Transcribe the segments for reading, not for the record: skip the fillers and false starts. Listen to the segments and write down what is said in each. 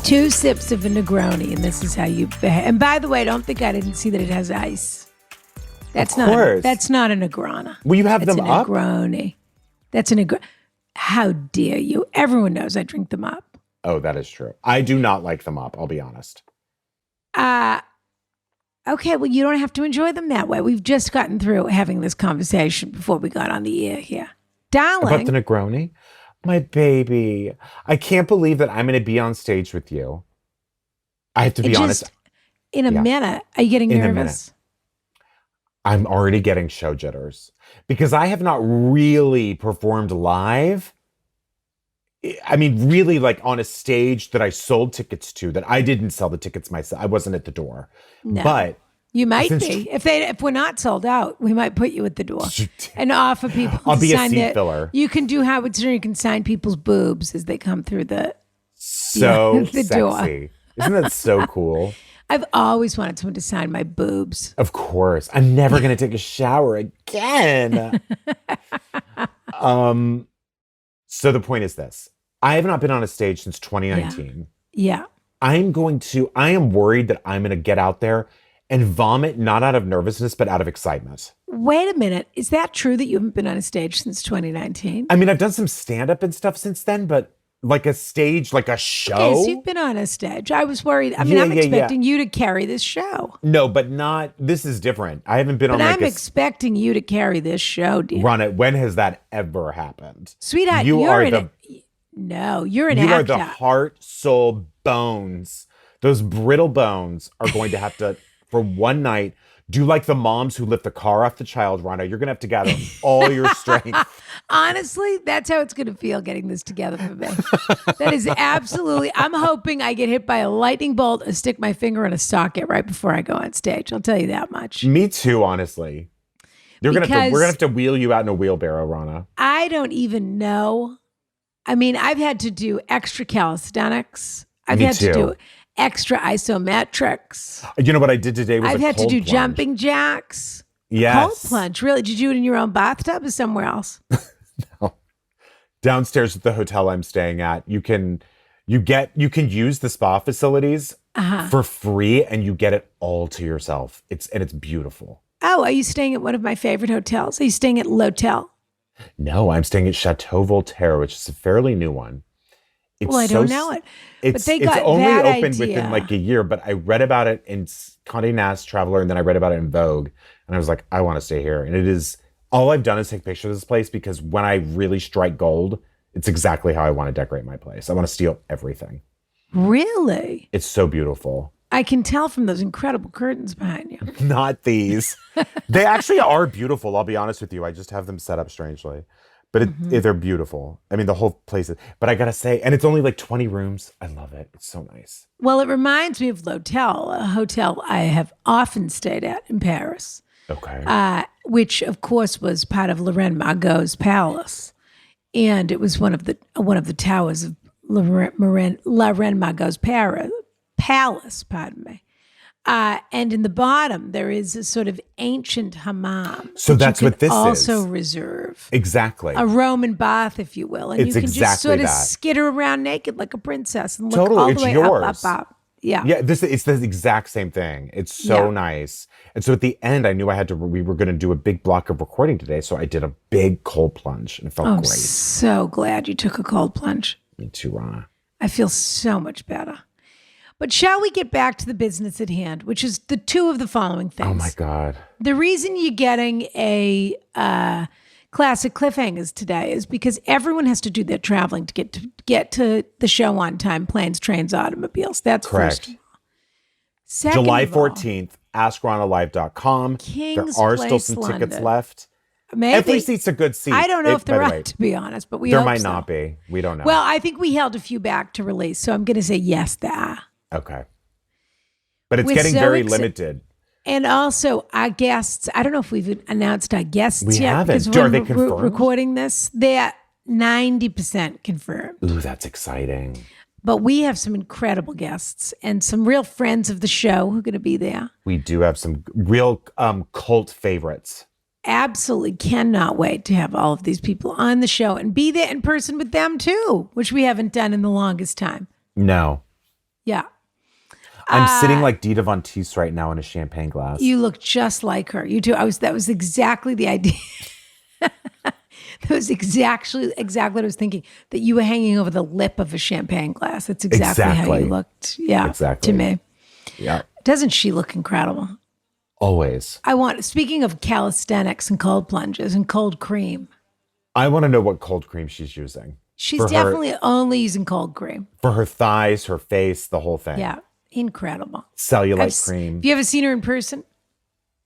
2 sips of a Negroni, and this is how you behave. And by the way, don't think I didn't see that it has ice. That's not a Negroni. Will you have them up? Negroni. That's a Negroni. How dare you? Everyone knows I drink them up. Oh, that is true. I do not like them up, I'll be honest. Okay, well, you don't have to enjoy them that way. We've just gotten through having this conversation before we got on the air here. Darling. About the Negroni? My baby. I can't believe that I'm going to be on stage with you. I have to be honest. In a minute. Are you getting nervous? I'm already getting show jitters because I have not really performed live. I mean, really like on a stage that I sold tickets to, that I didn't sell the tickets myself. I wasn't at the door. No. But you might be. If we're not sold out, we might put you at the door and offer people I'll to be sign a seat filler. You can do Howard Stern. You can sign people's boobs as they come through the sexy. door. Isn't that so cool? I've always wanted someone to sign my boobs. Of course. I'm never going to take a shower again. So the point is this. I have not been on a stage since 2019. Yeah. I am worried that I'm going to get out there and vomit, not out of nervousness, but out of excitement. Wait a minute. Is that true that you haven't been on a stage since 2019? I mean, I've done some stand-up and stuff since then, but like a stage, like a show. Okay, so you've been on a stage. I was worried. I mean, I'm expecting you to carry this show. No, but not, this is different. I haven't been on like I'm expecting you to carry this show, dear. Run it. When has that ever happened? Sweetheart, you're an actor. You are the heart, soul, bones. Those brittle bones are going to have to, for one night, do like the moms who lift the car off the child, Rhonda. You're going to have to gather all your strength. Honestly, that's how it's going to feel getting this together for me. That is absolutely, I'm hoping I get hit by a lightning bolt and stick my finger in a socket right before I go on stage. I'll tell you that much. Me too, honestly. We're going to have to wheel you out in a wheelbarrow, Rhonda. I don't even know. I mean, I've had to do extra calisthenics. I've had to do extra isometrics. You know what I did today was I've had to do plunge. jumping jacks. Yes. Cold plunge. Really? Did you do it in your own bathtub or somewhere else? No. Downstairs at the hotel I'm staying at, you can use the spa facilities for free and you get it all to yourself. It's beautiful. Oh, are you staying at one of my favorite hotels? Are you staying at L'Hotel? No, I'm staying at Chateau Voltaire, which is a fairly new one. I don't know it. It's only opened within like a year, but I read about it in Condé Nast Traveler, and then I read about it in Vogue, and I was like, I want to stay here. And it is, all I've done is take pictures of this place because when I really strike gold, it's exactly how I want to decorate my place. I want to steal everything. Really? It's so beautiful. I can tell from those incredible curtains behind you. Not these. They actually are beautiful, I'll be honest with you. I just have them set up strangely. But they're beautiful. I mean, the whole place is, but I gotta say, and it's only like 20 rooms. I love it. It's so nice. Well, it reminds me of L'Hotel, a hotel I have often stayed at in Paris. Okay. Which of course was part of Lorraine Margot's palace. And it was one of the towers of Lorraine Margot's palace, pardon me. And in the bottom, there is a sort of ancient hammam. So that's what this also reserve. Exactly. A Roman bath, if you will. And it's you can just sort of that. Skitter around naked like a princess and look all the way up. Yeah. Yeah, it's the exact same thing. It's so nice. And so at the end, I knew we were going to do a big block of recording today. So I did a big cold plunge and it felt great. I'm so glad you took a cold plunge. Me too, Rana. I feel so much better. But shall we get back to the business at hand, which is the two of the following things. Oh, my God. The reason you're getting a classic Cliffhangers today is because everyone has to do their traveling to get to the show on time, planes, trains, automobiles. That's correct. First of all. Second July of all, 14th, AskRonaLive.com. There are still some tickets left. Maybe. Every seat's a good seat. I don't know if they're right, to be honest, but there might not be. We don't know. Well, I think we held a few back to release, so I'm going to say yes, there are. Okay. But it's getting very limited. And also our guests, I don't know if we've announced our guests we yet. haven't. Are they confirmed? Recording this, they're 90% confirmed. Ooh, that's exciting. But we have some incredible guests and some real friends of the show who are going to be there. We do have some real cult favorites. Absolutely cannot wait to have all of these people on the show and be there in person with them too, which we haven't done in the longest time. No. Yeah. I'm sitting like Dita Von Teese right now in a champagne glass. You look just like her. You do. That was exactly the idea. That was exactly what I was thinking. That you were hanging over the lip of a champagne glass. That's exactly how you looked. Yeah. Exactly. To me. Yeah. Doesn't she look incredible? Always. Speaking of calisthenics and cold plunges and cold cream. I want to know what cold cream she's using. She's definitely only using cold cream. For her thighs, her face, the whole thing. Yeah. Incredible. Cellulite cream. Have you ever seen her in person?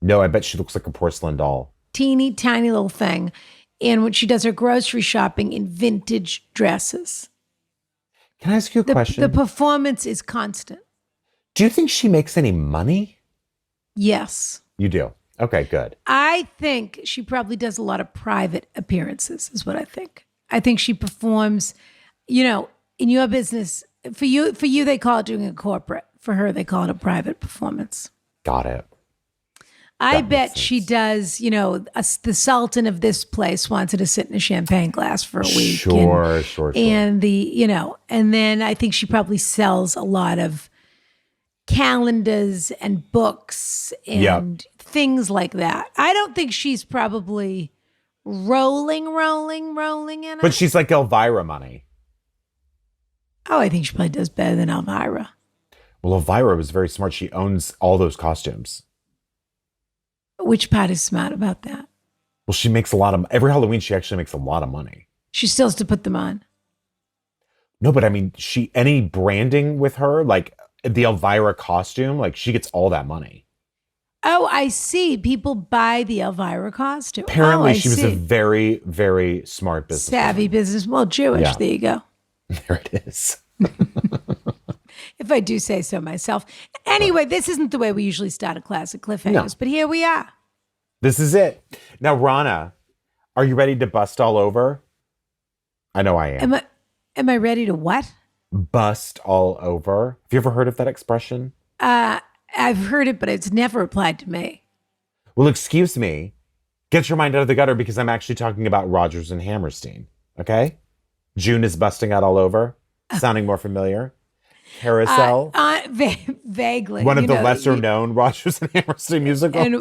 No, I bet she looks like a porcelain doll. Teeny tiny little thing. And when she does her grocery shopping in vintage dresses. Can I ask you a question? The performance is constant. Do you think she makes any money? Yes. You do? Okay, good. I think she probably does a lot of private appearances, is what I think. I think she performs, in your business. For you, they call it doing a corporate. For her, they call it a private performance. Got it. I bet she does, the Sultan of this place wants her to sit in a champagne glass for a week. Sure. And and then I think she probably sells a lot of calendars and books and things like that. I don't think she's probably rolling in it. But she's like Elvira money. Oh, I think she probably does better than Elvira. Well, Elvira was very smart. She owns all those costumes. Which part is smart about that? Well, she makes every Halloween, she actually makes a lot of money. She still has to put them on. No, but I mean, any branding with her, like the Elvira costume, like she gets all that money. Oh, I see. People buy the Elvira costume. Apparently, she was a very, very smart business. Savvy business. Well, Jewish. Yeah. There you go. There it is. If I do say so myself. Anyway, this isn't the way we usually start a classic Cliffhangers, but here we are. This is it. Now, Rana, are you ready to bust all over? I know I am. Am I ready to what? Bust all over. Have you ever heard of that expression? I've heard it, but it's never applied to me. Well, excuse me. Get your mind out of the gutter because I'm actually talking about Rodgers and Hammerstein. Okay? June is busting out all over. Sounding more familiar? Carousel. Vaguely. One of the lesser known Rodgers and Hammerstein musicals. And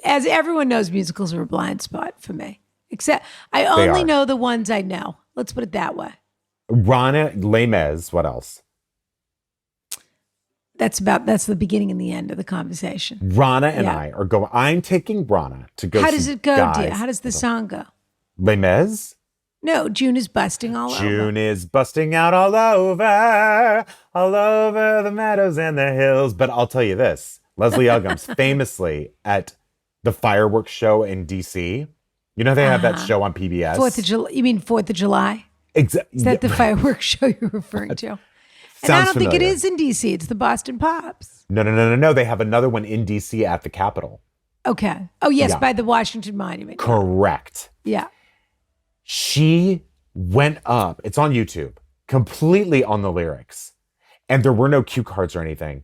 as everyone knows, musicals are a blind spot for me. Except I only know the ones I know. Let's put it that way. Rana, Les Mis, what else? That's the beginning and the end of the conversation. Rana and I are going. I'm taking Rana to go. How does it go, guys. dear? How does the song go? Les Mis? No, June is busting all over. June is busting out all over the meadows and the hills. But I'll tell you this: Leslie Uggams famously at the fireworks show in D.C. You know they have that show on PBS. 4th of July. You mean 4th of July? Exactly. Is that the fireworks show you're referring to? And I don't think it is in D.C. It's the Boston Pops. No. They have another one in D.C. at the Capitol. Okay. Oh, yes, by the Washington Monument. Correct. Yeah. She went up. It's on YouTube. Completely on the lyrics. And there were no cue cards or anything.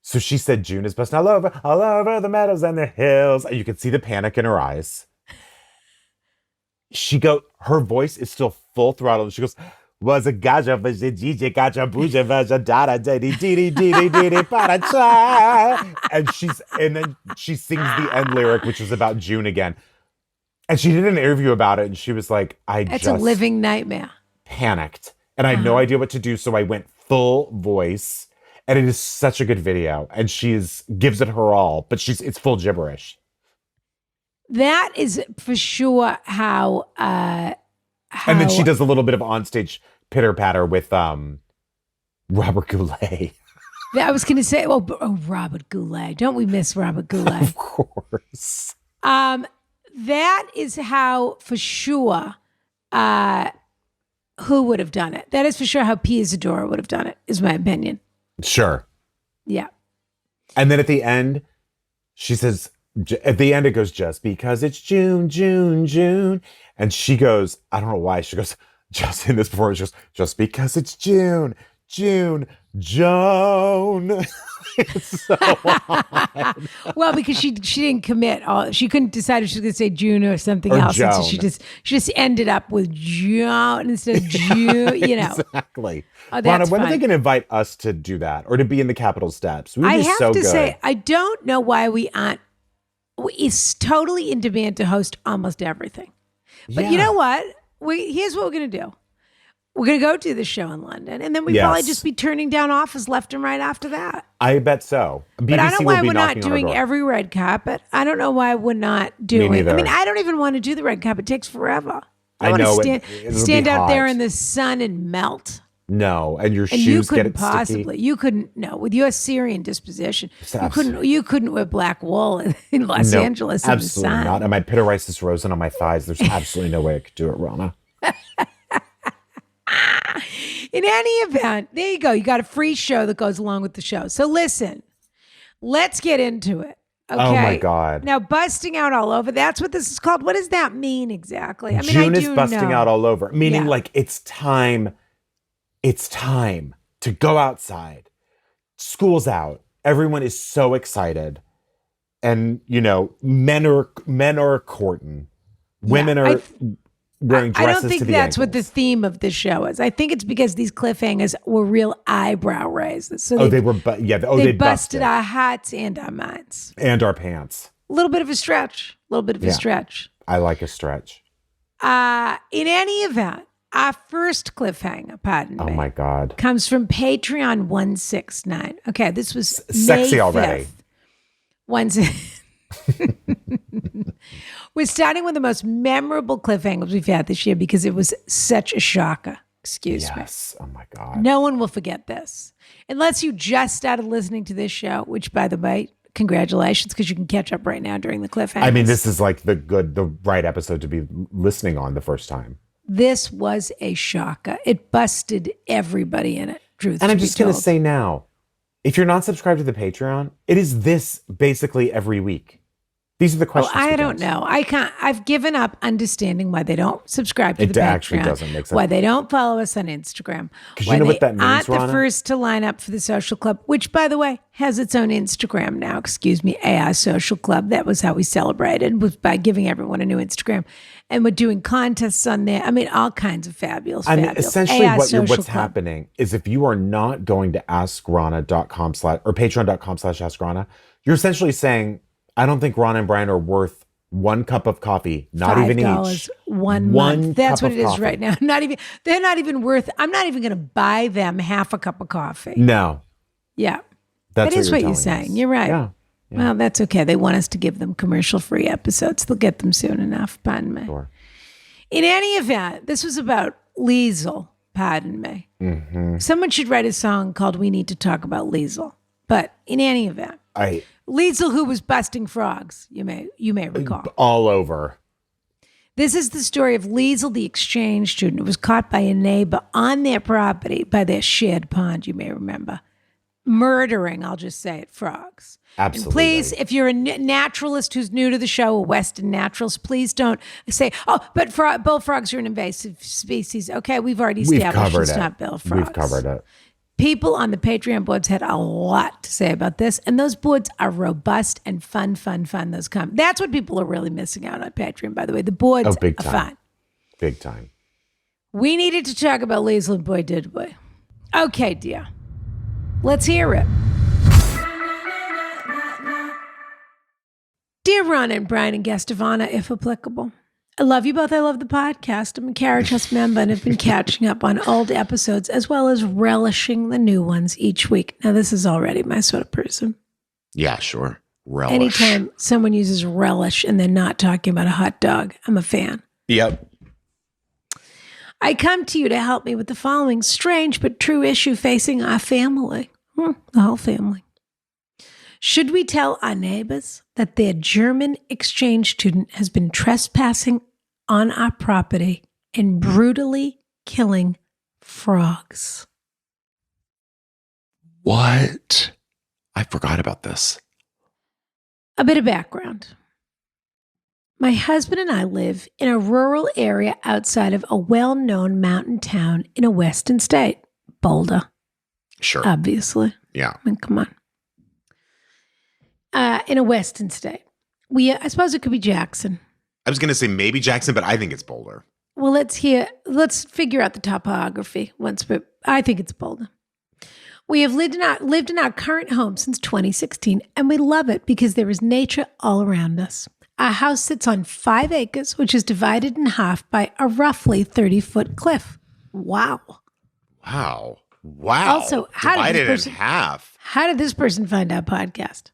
So she said, June is busting all over the meadows and the hills. And you can see the panic in her eyes. Her voice is still full throttle. And she goes, was a gaja vajiji gaja buja vaja dada didi didi didi didi para. And then she sings the end lyric, which is about June again. And she did an interview about it, and she was like, It's a living nightmare. Panicked. And I had no idea what to do, so I went full voice. And it is such a good video. And gives it her all, but it's full gibberish. That is for sure how and then she does a little bit of onstage pitter patter with Robert Goulet. I was going to say, Robert Goulet. Don't we miss Robert Goulet? Of course. That is how for sure who would have done it. That is for sure how Pia Zadora would have done it, is my opinion. Sure. Yeah. And then at the end, she says, at the end it goes, just because it's June, June, June. And she goes, I don't know why, she goes, just in this performance, just because it's June, June, Joan. It's so odd. Well, because she didn't commit. She couldn't decide if she was going to say June or something Or else. And so Joan. she just ended up with Joan instead of June. You know. Exactly. Oh, Rana, that's when are fun. they going to invite us to do that or to be in the Capitol steps? We would I be have so to good. say, I don't know why we aren't. It's totally in demand to host almost everything. But you know what? Here's what we're going to do. We're going to go do the show in London, and then we probably just be turning down offers left and right after that. I bet so. BBC But I don't know why will be we're not knocking on our doing door. every red carpet. I don't know why we're not doing. neither. I mean, I don't even want to do the red carpet. It takes forever. I want know, to it'll stand be out there hot. in the sun and melt. No, and your And you shoes get couldn't it possibly. sticky. You couldn't. No, with your Syrian disposition, you Absolutely. couldn't wear black wool in Los Angeles in the absolutely sun. not. And my pityriasis rosen on my thighs. There's absolutely no way I could do it, Rana. In any event, there you go. You got a free show that goes along with the show. So listen, let's get into it. Okay? Oh my God. Now, busting out all over. That's what this is called. What does that mean exactly? I mean, June I is do busting know. out all over, meaning Yeah. like it's time to go outside. School's out. Everyone is so excited. And, men are courting. Women are wearing dresses I don't think to the that's what the ankles. theme of the show is. I think it's because these cliffhangers were real eyebrow raisers. So They they busted busted. our hearts and our minds. And our pants. A little bit of a stretch. I like a stretch. In any event, our first cliffhanger, pardon me. Oh my God. Comes from Patreon 169. Okay, this was Sexy May already. 5th. We're starting with the most memorable cliffhangers we've had this year because it was such a shocker. Excuse me. Yes. Oh my God. No one will forget this. Unless you just started listening to this show, which, by the way, congratulations, because you can catch up right now during the cliffhangers. I mean, this is like the right episode to be listening on the first time. This was a shocker. It busted everybody in it. Truth And I'm to be just going to told. say now, if you're not subscribed to the Patreon, it is this basically every week. These are the questions. I we don't get. know. I can't. I've given up understanding why they don't subscribe to the Patreon. It actually doesn't make sense. Why they don't follow us on Instagram. 'Cause Why you know they what that means, aren't the Rana? first to line up for the social club, which, by the way, has its own Instagram now. Excuse me, AI Social Club. That was how we celebrated, was by giving everyone a new Instagram, and we're doing contests on there. I mean, all kinds of fabulous. I mean, fabulous. essentially AI what's Social Club. happening is if you are not going to askrana.com/ or patreon.com/askrana, you're essentially saying, I don't think Rana and Brian are worth one cup of coffee, not even $5 each. one month. That's cup what of it is coffee. right now. They're not even worth. I'm not even going to buy them half a cup of coffee. No, Yeah. that's That is what you're telling saying. us. You're right. Yeah. Well, that's okay. They want us to give them commercial-free episodes. They'll get them soon enough. Pardon me. Sure. In any event, this was about Liesel. Pardon me. Mm-hmm. Someone should write a song called "We Need to Talk About Liesel." But in any event, Liesel, who was busting frogs, you may recall. All over. This is the story of Liesel, the exchange student, who was caught by a neighbor on their property, by their shared pond, you may remember, murdering, I'll just say it, frogs. Absolutely. And please, if you're a naturalist who's new to the show, a Western naturalist, please don't say, oh, but bullfrogs are an invasive species. Okay, we've already established it's not bullfrogs. We've covered it. People on the Patreon boards had a lot to say about this, and those boards are robust and fun. That's what people are really missing out on Patreon, by the way. The boards big are time. fun. Big time. We needed to talk about Liesel, and boy, did we. Okay, dear. Let's hear it. Dear Ron and Brian and guest Ivana, if applicable, I love you both. I love the podcast. I'm a Carriage House member and have been catching up on old episodes as well as relishing the new ones each week. Now, this is already my sort of person. Yeah, sure. Relish. Anytime someone uses relish and they're not talking about a hot dog, I'm a fan. Yep. I come to you to help me with the following strange but true issue facing our family. The whole family. Should we tell our neighbors that their German exchange student has been trespassing on our property and brutally killing frogs? What? I forgot about this. A bit of background. My husband and I live in a rural area outside of a well-known mountain town in a western state, Boulder. Sure. Obviously. Yeah. I mean, come on. In a western state. I suppose it could be Jackson. I was going to say maybe Jackson, but I think it's Boulder. Well, let's figure out the topography once, but I think it's Boulder. We have lived in our current home since 2016, and we love it because there is nature all around us. Our house sits on 5 acres, which is divided in half by a roughly 30-foot cliff. Wow. Wow. Also, divided in half. How did this person find our podcast?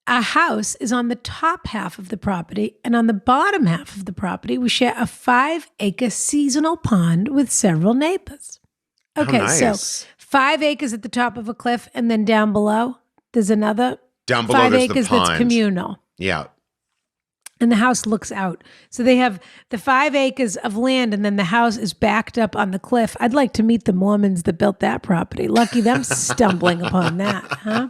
Our house is on the top half of the property, and on the bottom half of the property, we share a 5-acre seasonal pond with several neighbors. Okay, nice. So 5 acres at the top of a cliff, and then down below, there's another Down below 5 there's acres the pond. that's communal. Yeah. And the house looks out. So they have the 5 acres of land, and then the house is backed up on the cliff. I'd like to meet the Mormons that built that property. Lucky them stumbling upon that, huh?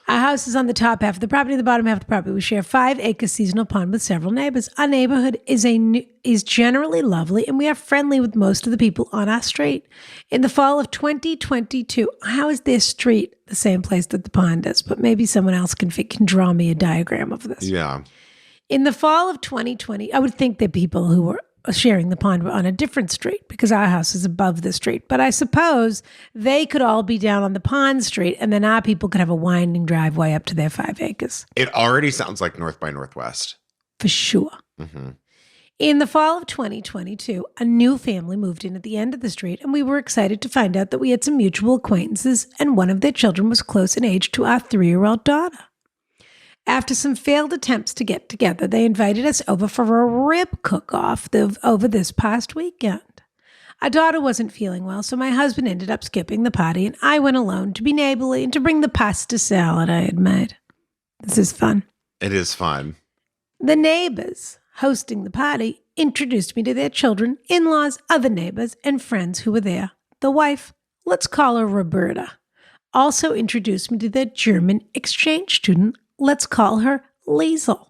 Our house is on the top half of the property, the bottom half of the property. We share a 5-acre seasonal pond with several neighbors. Our neighborhood is generally lovely, and we are friendly with most of the people on our street. In the fall of 2022, how is this street the same place that the pond is? But maybe someone else can draw me a diagram of this. Yeah. In the fall of 2020, I would think that people who were sharing the pond were on a different street because our house is above the street. But I suppose they could all be down on the pond street, and then our people could have a winding driveway up to their 5 acres. It already sounds like North by Northwest. For sure. Mm-hmm. In the fall of 2022, a new family moved in at the end of the street, and we were excited to find out that we had some mutual acquaintances, and one of their children was close in age to our 3-year-old daughter. After some failed attempts to get together, they invited us over for a rib cook-off over this past weekend. Our daughter wasn't feeling well, so my husband ended up skipping the party, and I went alone to be neighborly and to bring the pasta salad I had made. This is fun. It is fun. The neighbors hosting the party introduced me to their children, in-laws, other neighbors, and friends who were there. The wife, let's call her Roberta, also introduced me to their German exchange student. Let's call her Liesel.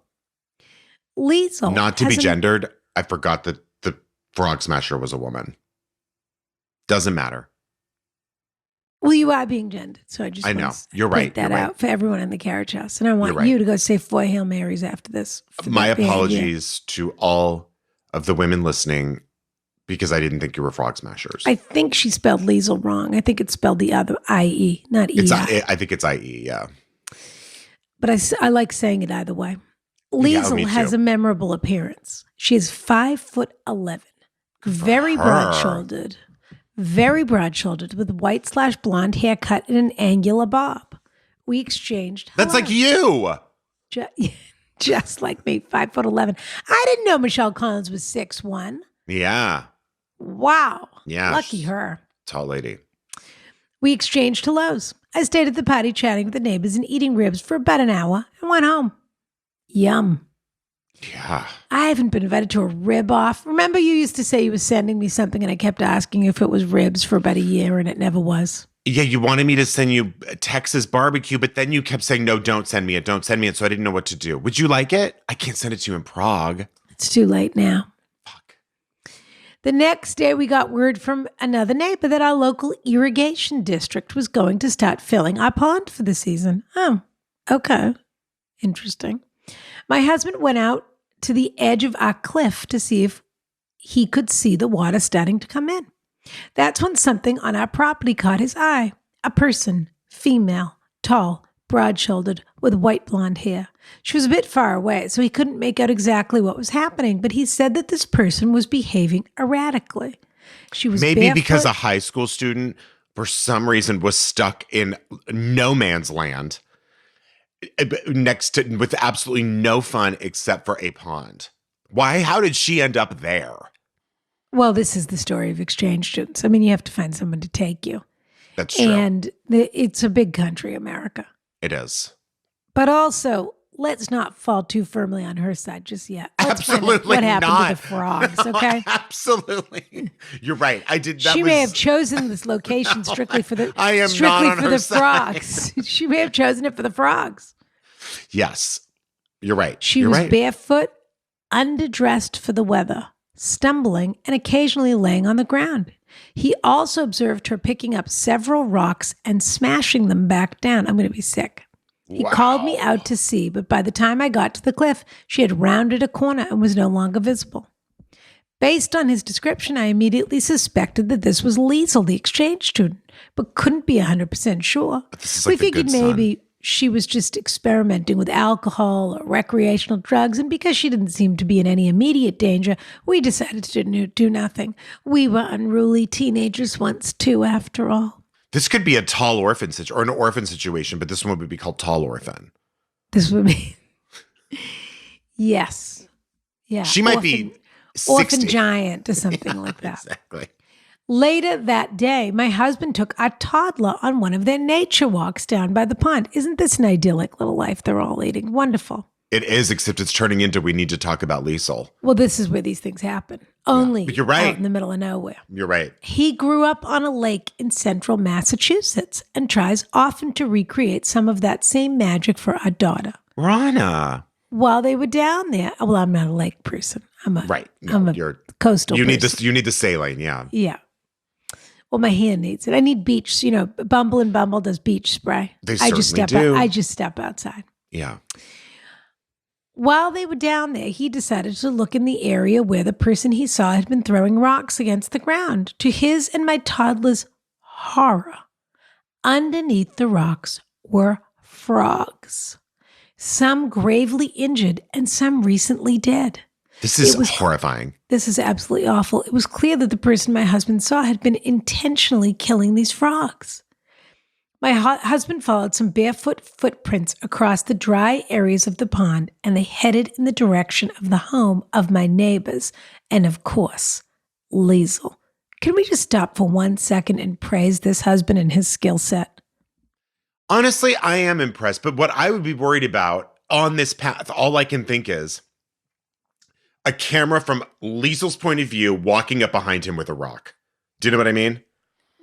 Liesel. Not to be gendered, I forgot that the frog smasher was a woman. Doesn't matter. Well, you are being gendered, so I know. want to You're right. point that You're out right. for everyone in the carriage house. And I want You're right. you to go say 4 Hail Marys after this. My apologies to all of the women listening because I didn't think you were frog smashers. I think she spelled Liesel wrong. I think it's spelled the other I-E, not E. I think it's I-E, yeah. But I like saying it either way. Yeah, Liesel me has too. a memorable appearance. She is 5'11", very broad-shouldered, with white/blonde haircut and an angular bob. We exchanged. That's like you. Just like me, 5'11". I didn't know Michelle Collins was 6'1". Yeah. Wow. Yeah. Lucky her. Tall lady. We exchanged hellos. I stayed at the party chatting with the neighbors and eating ribs for about an hour and went home. Yum. Yeah. I haven't been invited to a rib off. Remember you used to say you were sending me something and I kept asking if it was ribs for about a year and it never was. Yeah, you wanted me to send you Texas barbecue, but then you kept saying, no, don't send me it. Don't send me it. So I didn't know what to do. Would you like it? I can't send it to you in Prague. It's too late now. Fuck. The next day, we got word from another neighbor that our local irrigation district was going to start filling our pond for the season. Oh, okay. Interesting. My husband went out to the edge of our cliff to see if he could see the water starting to come in. That's when something on our property caught his eye. A person, female, tall, broad-shouldered, with white blonde hair. She was a bit far away, so he couldn't make out exactly what was happening, but he said that this person was behaving erratically. She was maybe barefoot. Because a high school student, for some reason, was stuck in no man's land with absolutely no fun except for a pond. Why? How did she end up there? Well, this is the story of exchange students. I mean, you have to find someone to take you. That's true. And it's a big country, America. It is. But also, let's not fall too firmly on her side just yet. Let's Absolutely find out what happened not. to the frogs, okay? Absolutely. You're right. I did that. She may have chosen this location strictly for the I am strictly not on for her the side. frogs. She may have chosen it for the frogs. Yes. You're right. She was barefoot, underdressed for the weather, stumbling and occasionally laying on the ground. He also observed her picking up several rocks and smashing them back down. I'm going to be sick. He called me out to see, but by the time I got to the cliff, she had rounded a corner and was no longer visible. Based on his description, I immediately suspected that this was Liesel, the exchange student, but couldn't be 100% sure. We figured maybe she was just experimenting with alcohol or recreational drugs, and because she didn't seem to be in any immediate danger, we decided to do nothing. We were unruly teenagers once, too, after all. This could be a tall orphan situation or an orphan situation, but this one would be called tall orphan. This would be, yes, yeah. She might be 60. Orphan giant or something like that. Exactly. Later that day, my husband took our toddler on one of their nature walks down by the pond. Isn't this an idyllic little life they're all leading? Wonderful. It is, except it's turning into we need to talk about Liesel. Well, this is where these things happen. Only But you're right. out in the middle of nowhere. You're right. He grew up on a lake in central Massachusetts and tries often to recreate some of that same magic for our daughter. Rana. While they were down there, well, I'm not a lake person. I'm a coastal person. You need the saline, yeah. Yeah. Well, my hand needs it. I need beach. Bumble and Bumble does beach spray. I just step outside. Yeah. While they were down there, he decided to look in the area where the person he saw had been throwing rocks against the ground. To his and my toddler's horror, underneath the rocks were frogs, some gravely injured and some recently dead. This is horrifying. This is absolutely awful. It was clear that the person my husband saw had been intentionally killing these frogs. My husband followed some barefoot footprints across the dry areas of the pond, and they headed in the direction of the home of my neighbors and, of course, Liesel. Can we just stop for 1 second and praise this husband and his skill set? Honestly, I am impressed, but what I would be worried about on this path, all I can think is a camera from Liesel's point of view walking up behind him with a rock. Do you know what I mean?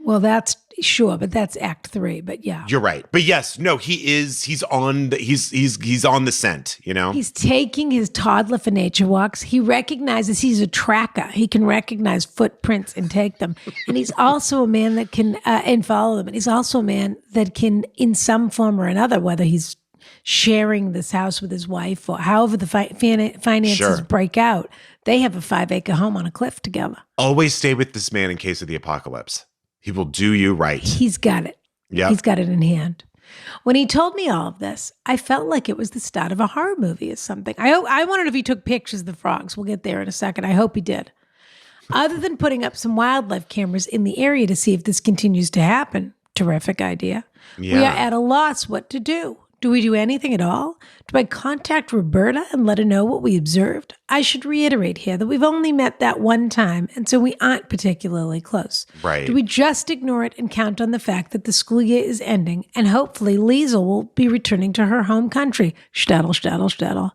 Well, that's sure, but that's Act 3. But yeah, you're right. But yes, no, he's on the scent. He's taking his toddler for nature walks. He recognizes he's a tracker. He can recognize footprints and take them. And he's also a man that can and follow them. And he's also a man that can, in some form or another, whether he's sharing this house with his wife or however the finances break out, they have a 5-acre home on a cliff together. Always stay with this man in case of the apocalypse. He will do you right. He's got it. Yeah, he's got it in hand. When he told me all of this, I felt like it was the start of a horror movie or something. I wondered if he took pictures of the frogs. We'll get there in a second. I hope he did. Other than putting up some wildlife cameras in the area to see if this continues to happen, terrific idea. Yeah. We are at a loss what to do. Do we do anything at all? Do I contact Roberta and let her know what we observed? I should reiterate here that we've only met that one time, and so we aren't particularly close. Right. Do we just ignore it and count on the fact that the school year is ending, and hopefully Liesel will be returning to her home country? Shtetl, shtetl, shtetl.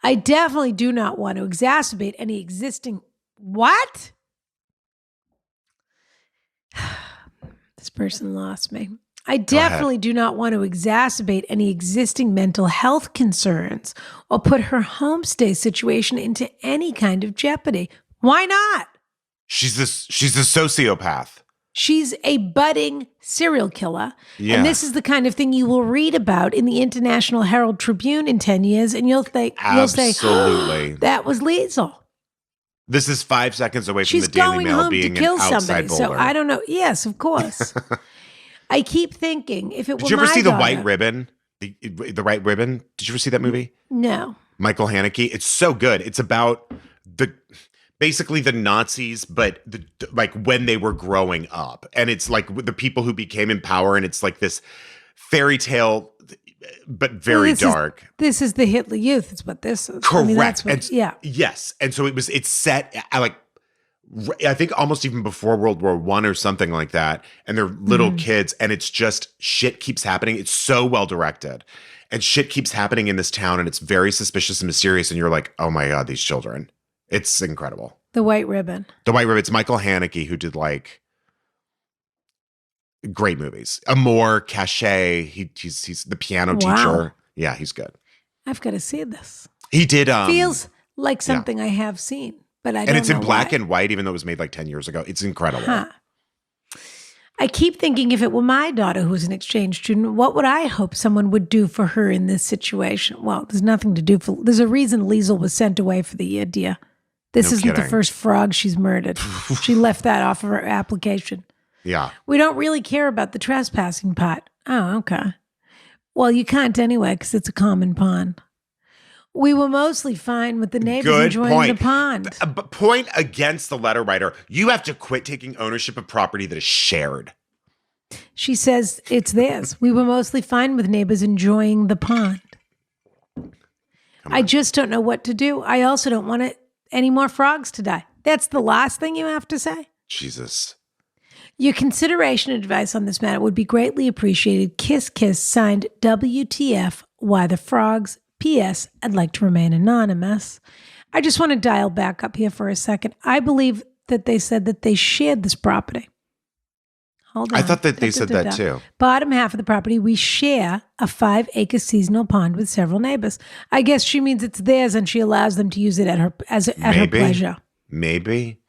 I definitely do not want to exacerbate any existing... What? This person lost me. I definitely do not want to exacerbate any existing mental health concerns or put her homestay situation into any kind of jeopardy. Why not? She's a sociopath. She's a budding serial killer. Yeah. And this is the kind of thing you will read about in the International Herald Tribune in 10 years, and you'll say, absolutely, that was Liesel. This is 5 seconds away from She's the Daily Mail going being home to kill an outside somebody. bowler. So I don't know. Yes, of course. I keep thinking if it were Did you ever see daughter, The White Ribbon? The White Ribbon? Did you ever see that movie? No. Michael Haneke. It's so good. It's about basically the Nazis, but like when they were growing up, and it's like the people who became in power, and it's like this fairy tale, but very dark. This is the Hitler Youth. It's what this is. Correct. I mean, that's what, Yes. And so it's set I think almost even before World War I or something like that. And they're little kids, and it's just shit keeps happening. It's so well directed, and shit keeps happening in this town, and it's very suspicious and mysterious. And you're like, oh my God, these children. It's incredible. The White Ribbon. The White Ribbon. It's Michael Haneke who did like great movies. Amour, Cachet. He's the piano teacher. Yeah, he's good. I've got to see this. He did. Feels like something I have seen. but I don't And it's in know black why. and white, even though it was made like 10 years ago. It's incredible. Huh. I keep thinking if it were my daughter who was an exchange student, what would I hope someone would do for her in this situation? Well, there's nothing to do for. There's a reason Liesl was sent away for the year, dear. This No isn't the kidding. first frog she's murdered. She left that off of her application. Yeah. We don't really care about the trespassing part. Oh, okay. Well, you can't anyway because it's a common pond. We were mostly fine with the neighbors Good enjoying point. the pond. But point against the letter writer. You have to quit taking ownership of property that is shared. She says it's theirs. We were mostly fine with neighbors enjoying the pond. I just don't know what to do. I also don't want any more frogs to die. That's the last thing you have to say. Jesus. Your consideration and advice on this matter would be greatly appreciated. Kiss, kiss, signed WTF, Why the Frogs. P.S. I'd like to remain anonymous. I just want to dial back up here for a second. I believe that they said that they shared this property. Hold on. I thought that they said that too. Bottom half of the property, we share a 5-acre seasonal pond with several neighbors. I guess she means it's theirs and she allows them to use it at her pleasure. Maybe.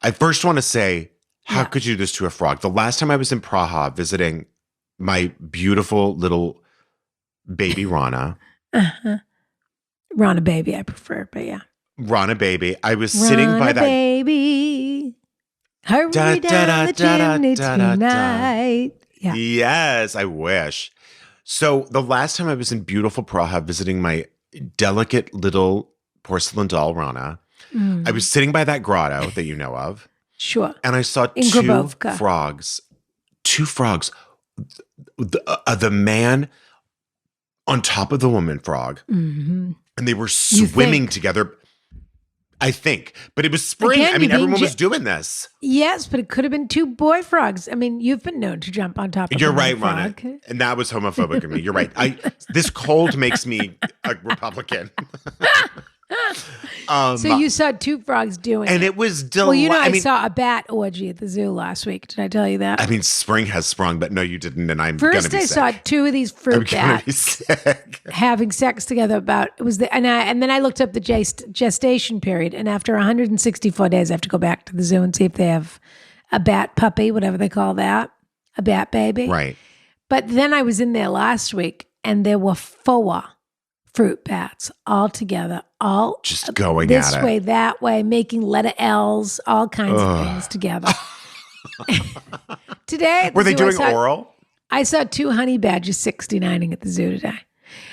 I first want to say, how could you do this to a frog? The last time I was in Praha visiting my beautiful little baby Rana. Rana baby, I prefer, but yeah. Rana baby. I was sitting by that. Baby. Hurry down the chimney tonight. Yeah. Yes, I wish. So the last time I was in beautiful Praha visiting my delicate little porcelain doll Rana, I was sitting by that grotto that you know of. Sure. And I saw In Grabovka. two frogs. The man on top of the woman frog. Mm-hmm. And they were swimming together. I think. But it was spring. Again, I mean, you're being everyone was doing this. Yes, but it could have been two boy frogs. I mean, you've been known to jump on top of You're a right, frog. Rana. And that was homophobic of me. You're right. This cold makes me a Republican. So you saw two frogs doing and it. it was Well, you know, I mean, saw a bat orgy at the zoo last week. Did I tell you that? I mean, spring has sprung, but no, you didn't. And I'm going to First, be I sick. saw two of these fruit I'm going to be bats sick. having sex together. And then I looked up the gestation period, and after 164 days, I have to go back to the zoo and see if they have a bat puppy, whatever they call that, a bat baby. Right. But then I was in there last week, and there were 4 fruit bats all together, all Just going this at it. way, that way, making letter L's, all kinds of things together. Today, at the Were they zoo, doing oral? I saw 2 honey badgers 69ing at the zoo today.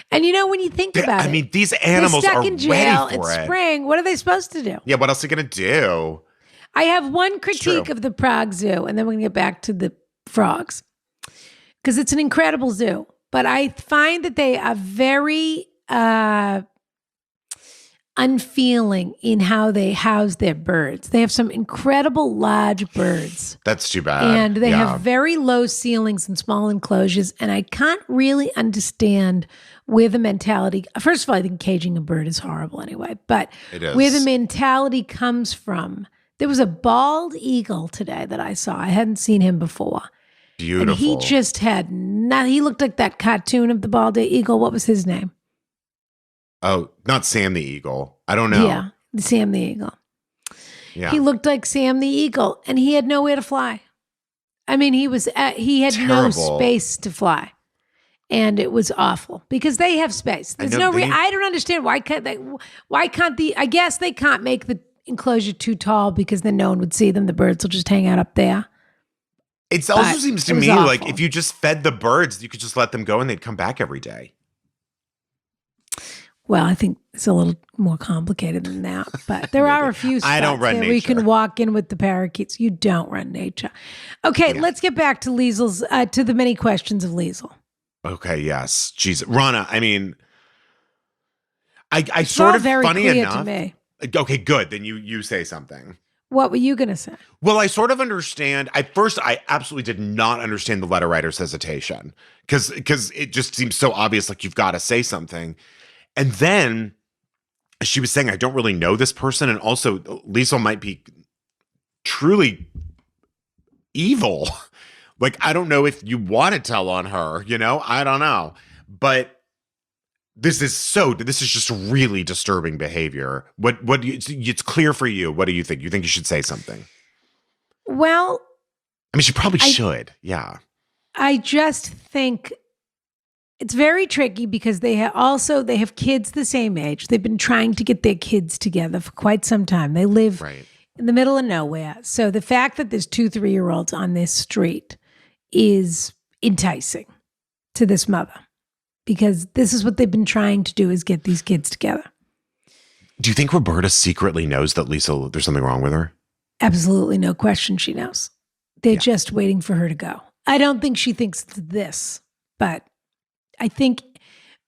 And you know, when you think about it, I mean, these they're animals stuck are in jail. ready for It's it. spring. What are they supposed to do? Yeah, what else are you going to do? I have one critique true. of the Prague Zoo, and then we're going to get back to the frogs because it's an incredible zoo. But I find that they are very unfeeling in how they house their birds. They have some incredible large birds. That's too bad. And they have very low ceilings and small enclosures. And I can't really understand where the mentality, first of all, I think caging a bird is horrible anyway, but It is. where the mentality comes from. There was a bald eagle today that I saw. I hadn't seen him before. Beautiful. And he just had he looked like that cartoon of the bald eagle. What was his name? Oh, not Sam the Eagle. I don't know. Yeah, Sam the Eagle. Yeah. He looked like Sam the Eagle, and he had nowhere to fly. I mean, he had no Terrible. space to fly, and it was awful because they have space. There's know I don't understand why can't they? Why can't I guess they can't make the enclosure too tall because then no one would see them. The birds will just hang out up there. It also But seems to it was me like awful. if you just fed the birds, you could just let them go and they'd come back every day. Well, I think it's a little more complicated than that, but there are a few spots I don't run there where you can nature. walk in with the parakeets. You don't run nature. Okay, let's get back to Liesl's, to the many questions of Liesl. Okay, yes. Jesus. Rana, I mean, I It's sort all of very funny clear enough. to me. Okay, good. Then you say something. What were you going to say? Well, I sort of understand. At first, I absolutely did not understand the letter writer's hesitation because it just seems so obvious, like you've got to say something. And then she was saying, I don't really know this person. And also, Liesl might be truly evil. Like, I don't know if you want to tell on her, I don't know. But this is just really disturbing behavior. It's clear for you. What do you think? You think you should say something? Well, I mean, she probably should. Yeah. I just think it's very tricky because they have kids the same age. They've been trying to get their kids together for quite some time. They live in the middle of nowhere. So the fact that there's 2 3-year-olds on this street is enticing to this mother, because this is what they've been trying to do, is get these kids together. Do you think Roberta secretly knows that Lisa, there's something wrong with her? Absolutely no question she knows. They're just waiting for her to go. I don't think she thinks it's this, but I think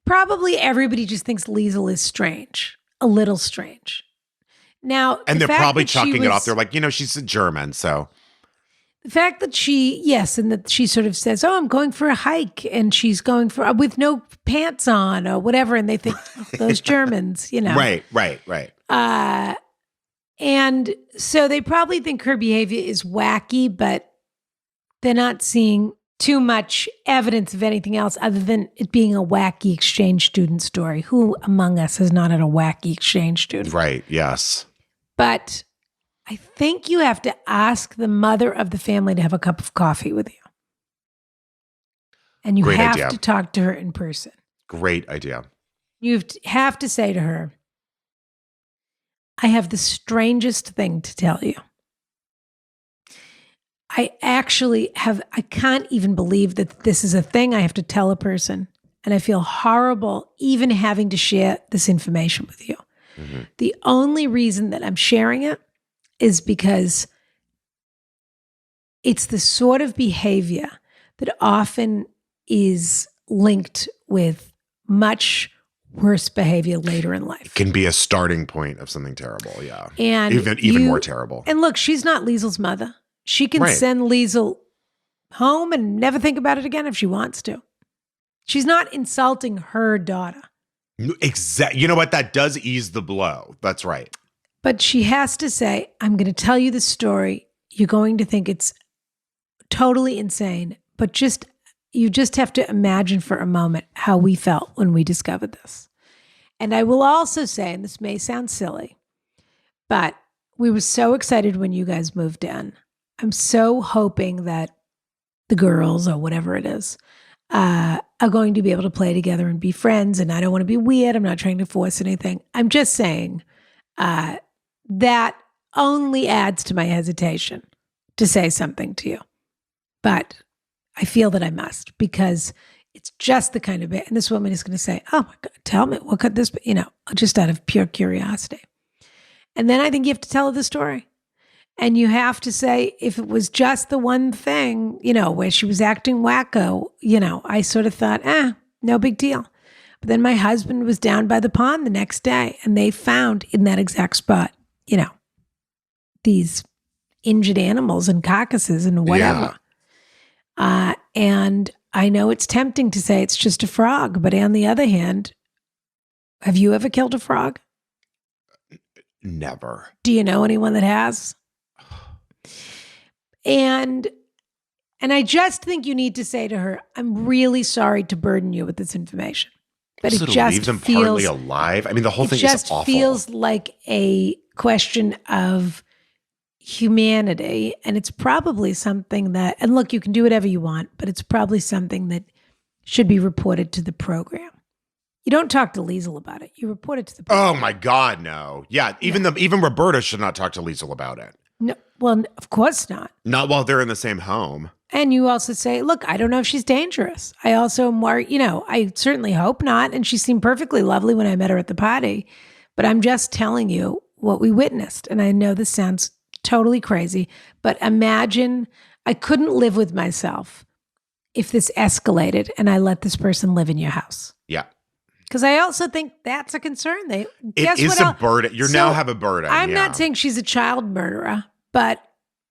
probably everybody just thinks Liesl is strange, a little strange. Now, and they're probably chalking it off. They're like, she's a German, so. The fact that and that she sort of says, "Oh, I'm going for a hike," and she's going with no pants on or whatever, and they think those Germans, Right. And so they probably think her behavior is wacky, but they're not seeing too much evidence of anything else other than it being a wacky exchange student story. Who among us has not had a wacky exchange student? Right, yes. But I think you have to ask the mother of the family to have a cup of coffee with you. And you have to talk to her in person. Great idea. You have to say to her, "I have the strangest thing to tell you. I can't even believe that this is a thing I have to tell a person. And I feel horrible even having to share this information with you. Mm-hmm. The only reason that I'm sharing it is because it's the sort of behavior that often is linked with much worse behavior later in life. It can be a starting point of something terrible, yeah. And even more terrible. And look, she's not Liesl's mother. She can send Liesl home and never think about it again if she wants to. She's not insulting her daughter. Exactly. You know what? That does ease the blow. That's right. But she has to say, "I'm going to tell you the story. You're going to think it's totally insane, but you just have to imagine for a moment how we felt when we discovered this." And I will also say, and this may sound silly, but we were so excited when you guys moved in. I'm so hoping that the girls, or whatever it is, are going to be able to play together and be friends. And I don't want to be weird. I'm not trying to force anything. I'm just saying that only adds to my hesitation to say something to you. But I feel that I must, because it's just the kind of bit. And this woman is going to say, "Oh my God, tell me, what could this be?" Just out of pure curiosity. And then I think you have to tell her the story. And you have to say, if it was just the one thing, where she was acting wacko, I sort of thought, no big deal. But then my husband was down by the pond the next day, and they found in that exact spot, these injured animals and carcasses and whatever. Yeah. And I know it's tempting to say it's just a frog, but on the other hand, have you ever killed a frog? Never. Do you know anyone that has? And I just think you need to say to her, "I'm really sorry to burden you with this information, but it just leaves him partly alive." I mean, the whole thing is awful. It just feels like a question of humanity, and it's probably something that, and look, you can do whatever you want, but it's probably something that should be reported to the program. You don't talk to Liesl about it. You report it to the program. Oh my God, no. Yeah, even Roberta should not talk to Liesl about it. No, well, of course not. Not while they're in the same home. And you also say, "Look, I don't know if she's dangerous. I also am worried, I certainly hope not. And she seemed perfectly lovely when I met her at the party. But I'm just telling you what we witnessed. And I know this sounds totally crazy, but imagine I couldn't live with myself if this escalated and I let this person live in your house." Yeah. Because I also think that's a concern. It is a burden. You now have a burden. I'm not saying she's a child murderer, but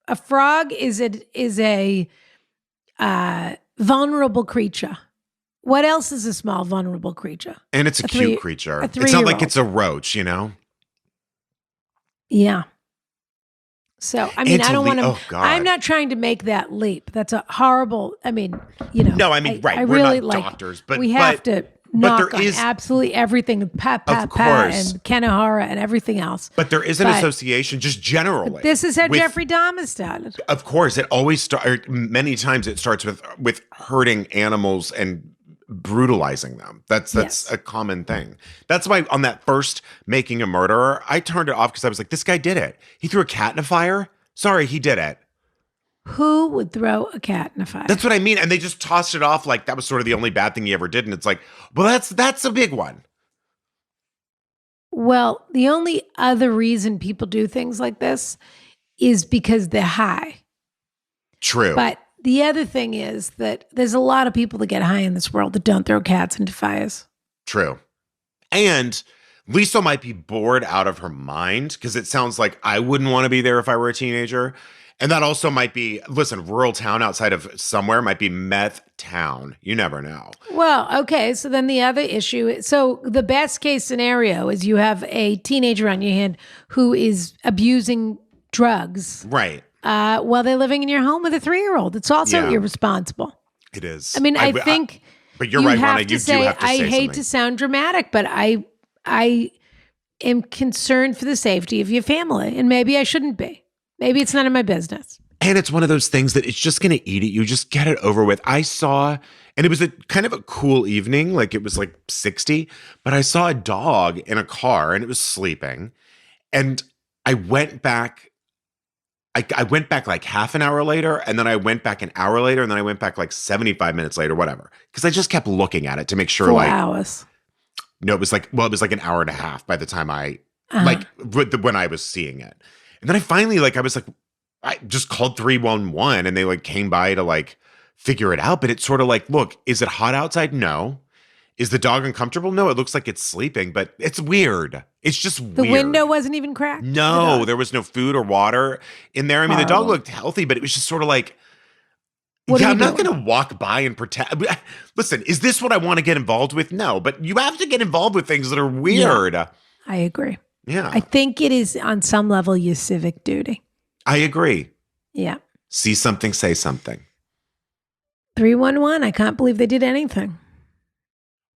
a frog is a vulnerable creature. What else is a small vulnerable creature? And it's a cute creature. It's not like it's a roach, Yeah. So, I mean, I don't want to, I'm not trying to make that leap. That's a horrible, No, right. I We're really not doctors, but we have to knock on absolutely everything, pat, and Kanehara and everything else. But there is an association just generally. This is how Jeffrey Dahmer started. Of course, it always starts, many times it starts with hurting animals and brutalizing them. That's a common thing. That's why on that first Making a Murderer, I turned it off because I was like, this guy did it. He threw a cat in a fire? Sorry, he did it. Who would throw a cat in a fire? That's what I mean. And they just tossed it off like that was sort of the only bad thing he ever did. And it's like, well, that's a big one. Well, the only other reason people do things like this is because they're high. True. But the other thing is that there's a lot of people that get high in this world that don't throw cats into fires. True. And Lisa might be bored out of her mind because it sounds like I wouldn't want to be there if I were a teenager. And that also might be, listen, rural town outside of somewhere might be meth town. You never know. Well, okay. So then the other issue, so the best case scenario is you have a teenager on your hand who is abusing drugs. Right. While they're living in your home with a 3-year-old. It's also irresponsible. It is. I mean, I think but you're right, Ronna. You do have to say I hate to sound dramatic, but I am concerned for the safety of your family. And maybe I shouldn't be. Maybe it's none of my business. And it's one of those things that it's just going to eat at you. Just get it over with. I saw, and it was a kind of a cool evening. Like it was like 60, but I saw a dog in a car and it was sleeping. And I went back. I went back like half an hour later, and then I went back an hour later, and then I went back like 75 minutes later, whatever. Because I just kept looking at it to make sure 4 hours. No, it was like an hour and a half by the time when I was seeing it. And then I finally I just called 311 and they like came by to like figure it out. But it's sort of like, look, is it hot outside? No. Is the dog uncomfortable? No, it looks like it's sleeping, but it's weird. It's just weird. The window wasn't even cracked? No, there was no food or water in there. I mean, the dog looked healthy, but it was just sort of like, I'm not going to walk by and pretend. Listen, is this what I want to get involved with? No, but you have to get involved with things that are weird. Yeah, I agree. Yeah. I think it is on some level your civic duty. I agree. Yeah. See something, say something. 311, I can't believe they did anything.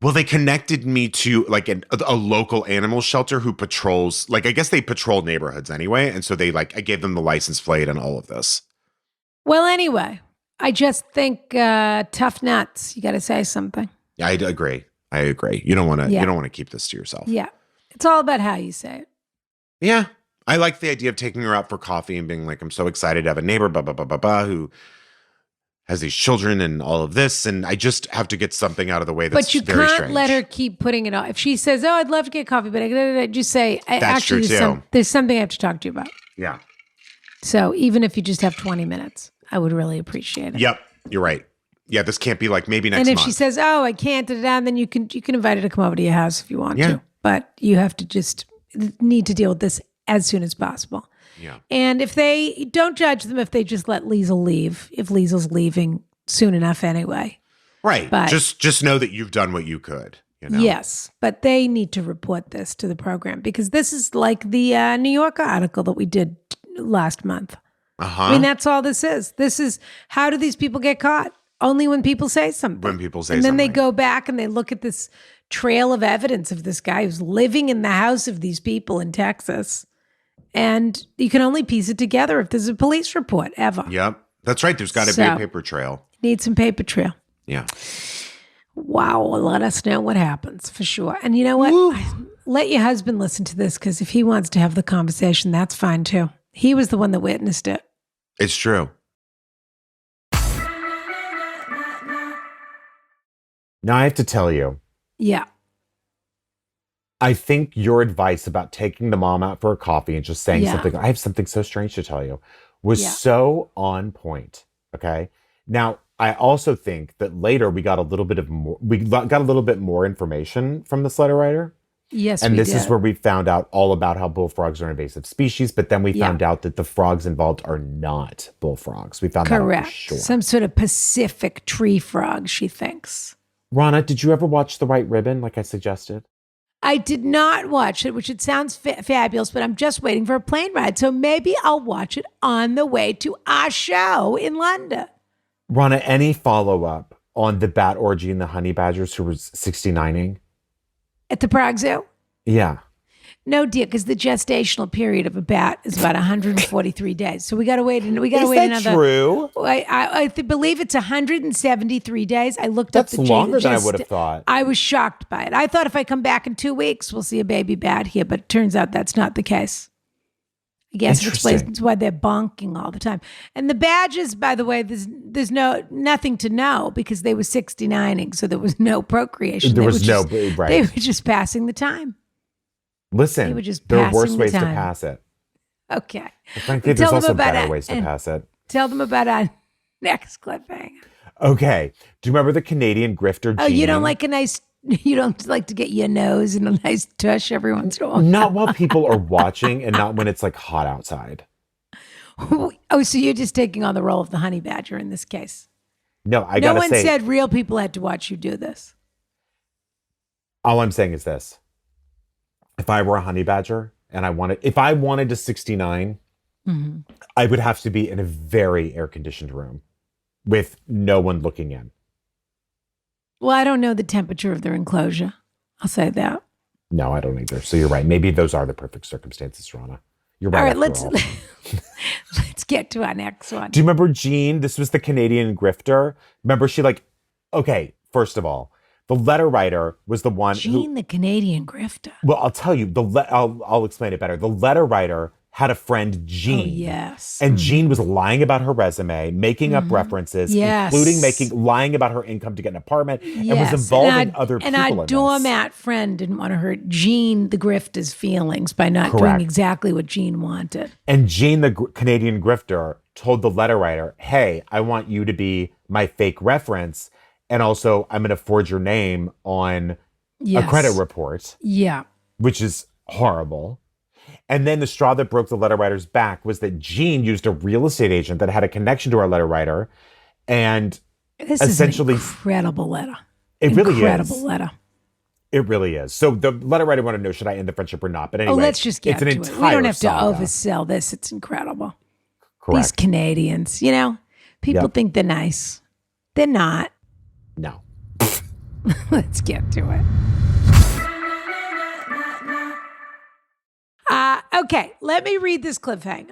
Well, they connected me to like a local animal shelter who patrols, like I guess they patrol neighborhoods anyway. And so I gave them the license plate and all of this. Well, anyway, I just think tough nuts. You got to say something. Yeah, I agree. You don't want to keep this to yourself. Yeah. It's all about how you say it. Yeah. I like the idea of taking her out for coffee and being like, I'm so excited to have a neighbor, who has these children and all of this. And I just have to get something out of the way that's very strange. But you can't let her keep putting it off. If she says, oh, I'd love to get coffee, but I just say, actually, there's something I have to talk to you about. Yeah. So even if you just have 20 minutes, I would really appreciate it. Yep. You're right. Yeah, this can't be like maybe next month. And if she says, oh, I can't, then you can invite her to come over to your house if you want to. But you have to just need to deal with this as soon as possible. Yeah. And if they don't judge them, if they just let Liesl leave, if Liesl's leaving soon enough anyway. Right. But just know that you've done what you could. You know? Yes. But they need to report this to the program because this is like the New Yorker article that we did last month. Uh-huh. I mean, that's all this is. This is how do these people get caught? Only when people say something. When people say something. And then something. they go back and they look at this trail of evidence of this guy who's living in the house of these people in Texas. And you can only piece it together if there's a police report ever. Yep. That's right. There's got to be a paper trail. Need some paper trail. Yeah. Wow. Let us know what happens for sure. And you know what? Let your husband listen to this because if he wants to have the conversation, that's fine too. He was the one that witnessed it. It's true. Now I have to tell you. Yeah. I think your advice about taking the mom out for a coffee and just saying something, I have something so strange to tell you, was so on point. Okay. Now, I also think that later we got a little bit more information from this letter writer. Yes, and this is where we found out all about how bullfrogs are an invasive species, but then we found out that the frogs involved are not bullfrogs. We found that out for sure. Some sort of Pacific tree frog, she thinks. Ronna, did you ever watch The White Ribbon like I suggested? I did not watch it, which it sounds fabulous, but I'm just waiting for a plane ride. So maybe I'll watch it on the way to our show in London. Ronna, any follow-up on the bat orgy and the honey badgers who was 69ing? At the Prague Zoo? Yeah. No, dear, because the gestational period of a bat is about 143 days. So we got to wait. We got to wait Is that another. true? I believe it's 173 days. I looked up That's longer than I would have thought. I was shocked by it. I thought if I come back in 2 weeks, we'll see a baby bat here, but it turns out that's not the case. I guess it explains why they're bonking all the time. And the badges, by the way, there's nothing to know because they were 69ing, so there was no procreation. There was no right. They were just passing the time. Listen, there are worse ways to pass it. Okay. But frankly, there's also better ways to pass it. Tell them about our next cliffhanger. Okay. Do you remember the Canadian grifter Gene? Oh, you don't like you don't like to get your nose in a nice tush every once in a while? Not while people are watching and not when it's like hot outside. Oh, so you're just taking on the role of the honey badger in this case? No, I gotta say. No one said real people had to watch you do this. All I'm saying is this. If I were a honey badger and if I wanted to 69, I would have to be in a very air-conditioned room with no one looking in. Well, I don't know the temperature of their enclosure. I'll say that. No, I don't either. So you're right. Maybe those are the perfect circumstances, Rana. You're right. All right, let's get to our next one. Do you remember Jean? This was the Canadian grifter. Remember okay, first of all, the letter writer was the one Jean, the Canadian grifter. Well, I'll tell you, I'll explain it better. The letter writer had a friend, Jean. Oh, yes. And Jean was lying about her resume, making up references, including lying about her income to get an apartment, and was involving other people in this. And our doormat friend didn't want to hurt Jean, the grifter's feelings by not doing exactly what Jean wanted. And Jean, the Canadian grifter, told the letter writer, hey, I want you to be my fake reference. And also, I'm going to forge your name on a credit report. Yeah. Which is horrible. And then the straw that broke the letter writer's back was that Jean used a real estate agent that had a connection to our letter writer. And this essentially... is an incredible letter. It really is. Incredible letter. It really is. So the letter writer wanted to know, should I end the friendship or not? But anyway, let's just get to it. We don't have saga. to oversell this. It's incredible. Correct. These Canadians, people think they're nice. They're not. No. Let's get to it. Okay, let me read this cliffhanger.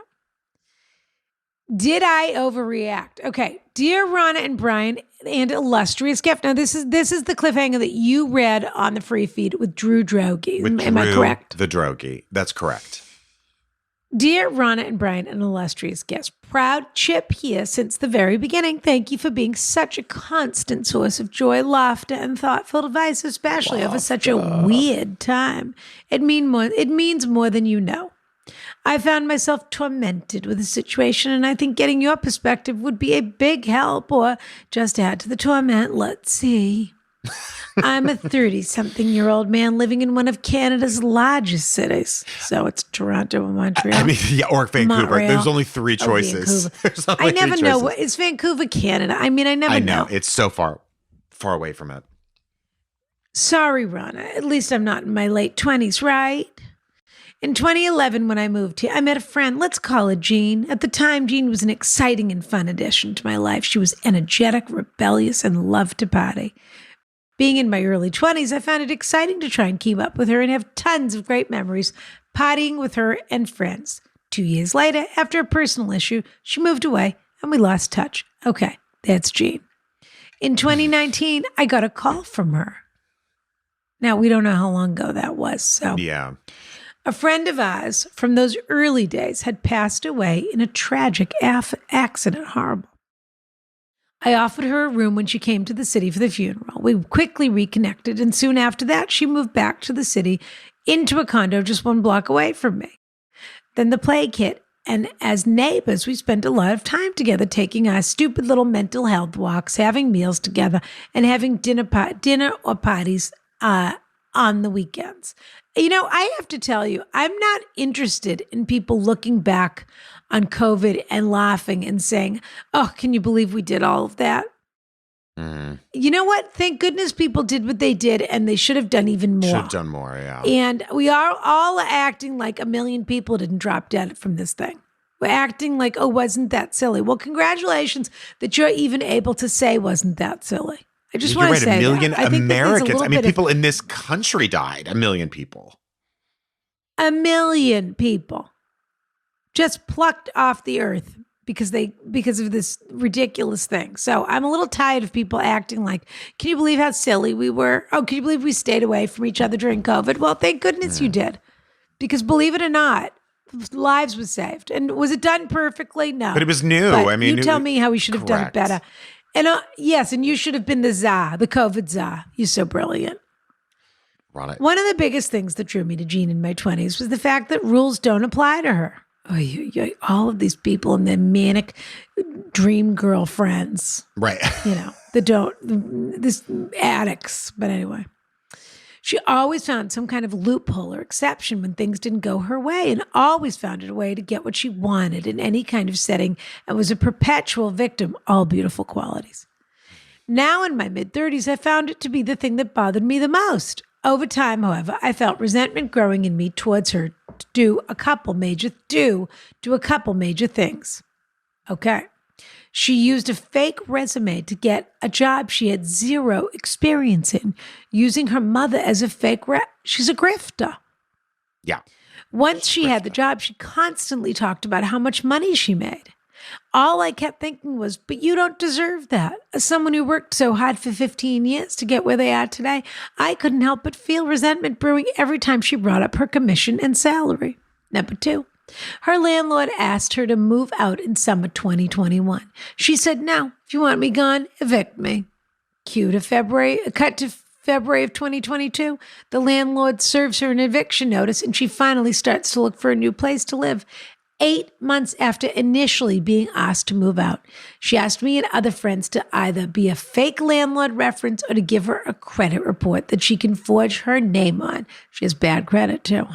Did I overreact? Okay, dear Rana and Brian and illustrious guest. Now, this is the cliffhanger that you read on the free feed with Drew Droege. Am I correct? The Droege. That's correct. Dear Rana and Brian, an illustrious guest, proud Chip here since the very beginning. Thank you for being such a constant source of joy, laughter, and thoughtful advice, especially over such a weird time. It means more than you know. I found myself tormented with the situation, and I think getting your perspective would be a big help, or just add to the torment. Let's see. I'm a 30-something-year-old man living in one of Canada's largest cities. So it's Toronto or Montreal. I mean, or Vancouver. Montreal. There's only three choices. I never know. Is Vancouver Canada? I mean, I never know. It's so far away from it. Sorry, Rana. At least I'm not in my late 20s, right? In 2011, when I moved here, I met a friend. Let's call her Jean. At the time, Jean was an exciting and fun addition to my life. She was energetic, rebellious, and loved to party. Being in my early 20s, I found it exciting to try and keep up with her and have tons of great memories partying with her and friends. 2 years later, after a personal issue, she moved away and we lost touch. Okay, that's Jean. In 2019, I got a call from her. Now, we don't know how long ago that was. So yeah. A friend of ours from those early days had passed away in a tragic accident. Horrible. I offered her a room when she came to the city for the funeral. We quickly reconnected, and soon after that, she moved back to the city into a condo just 1 block away from me. Then the plague hit, and as neighbors, we spent a lot of time together taking our stupid little mental health walks, having meals together, and having dinner or parties on the weekends. I have to tell you, I'm not interested in people looking back on COVID and laughing and saying, oh, can you believe we did all of that? Mm. You know what? Thank goodness people did what they did, and they should have done even more. Should have done more, yeah. And we are all acting like 1 million people didn't drop dead from this thing. We're acting like, oh, wasn't that silly? Well, congratulations that you're even able to say wasn't that silly. I just You're want to right. say A million that. I think that there's a Americans. little I mean, bit of- people in this country died. A million people. 1 million people just plucked off the earth because of this ridiculous thing. So I'm a little tired of people acting like, can you believe how silly we were? Oh, can you believe we stayed away from each other during COVID? Well, thank goodness you did. Because believe it or not, lives were saved. And was it done perfectly? No. But it was new. But I mean, you tell me how we should have done it correct. better. And yes, and you should have been the czar, the COVID czar. You're so brilliant. Right. One of the biggest things that drew me to Jean in my 20s was the fact that rules don't apply to her. All of these people and their manic dream girlfriends, Right. this addicts. But anyway, she always found some kind of loophole or exception when things didn't go her way, and always found a way to get what she wanted in any kind of setting, and was a perpetual victim, all beautiful qualities. Now in my mid-30s, I found it to be the thing that bothered me the most. Over time, however, I felt resentment growing in me towards her to do a couple major things. Okay. She used a fake resume to get a job she had zero experience in, using her mother as a fake she's a grifter. Yeah. Once she had the job, she constantly talked about how much money she made. All I kept thinking was, but you don't deserve that. As someone who worked so hard for 15 years to get where they are today, I couldn't help but feel resentment brewing every time she brought up her commission and salary. Number 2. Her landlord asked her to move out in summer 2021. She said, no, if you want me gone, evict me. Cut to February of 2022. The landlord serves her an eviction notice and she finally starts to look for a new place to live. 8 months after initially being asked to move out, she asked me and other friends to either be a fake landlord reference or to give her a credit report that she can forge her name on. She has bad credit too,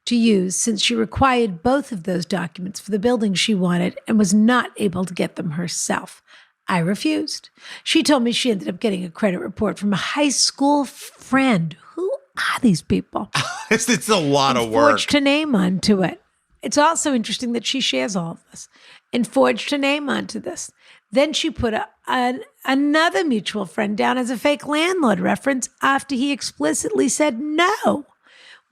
to use, since she required both of those documents for the building she wanted and was not able to get them herself. I refused. She told me she ended up getting a credit report from a high school friend. Who are these people? It's a lot of work. Forged her name onto it. It's also interesting that she shares all of this and forged her name onto this. Then she put another mutual friend down as a fake landlord reference after he explicitly said no.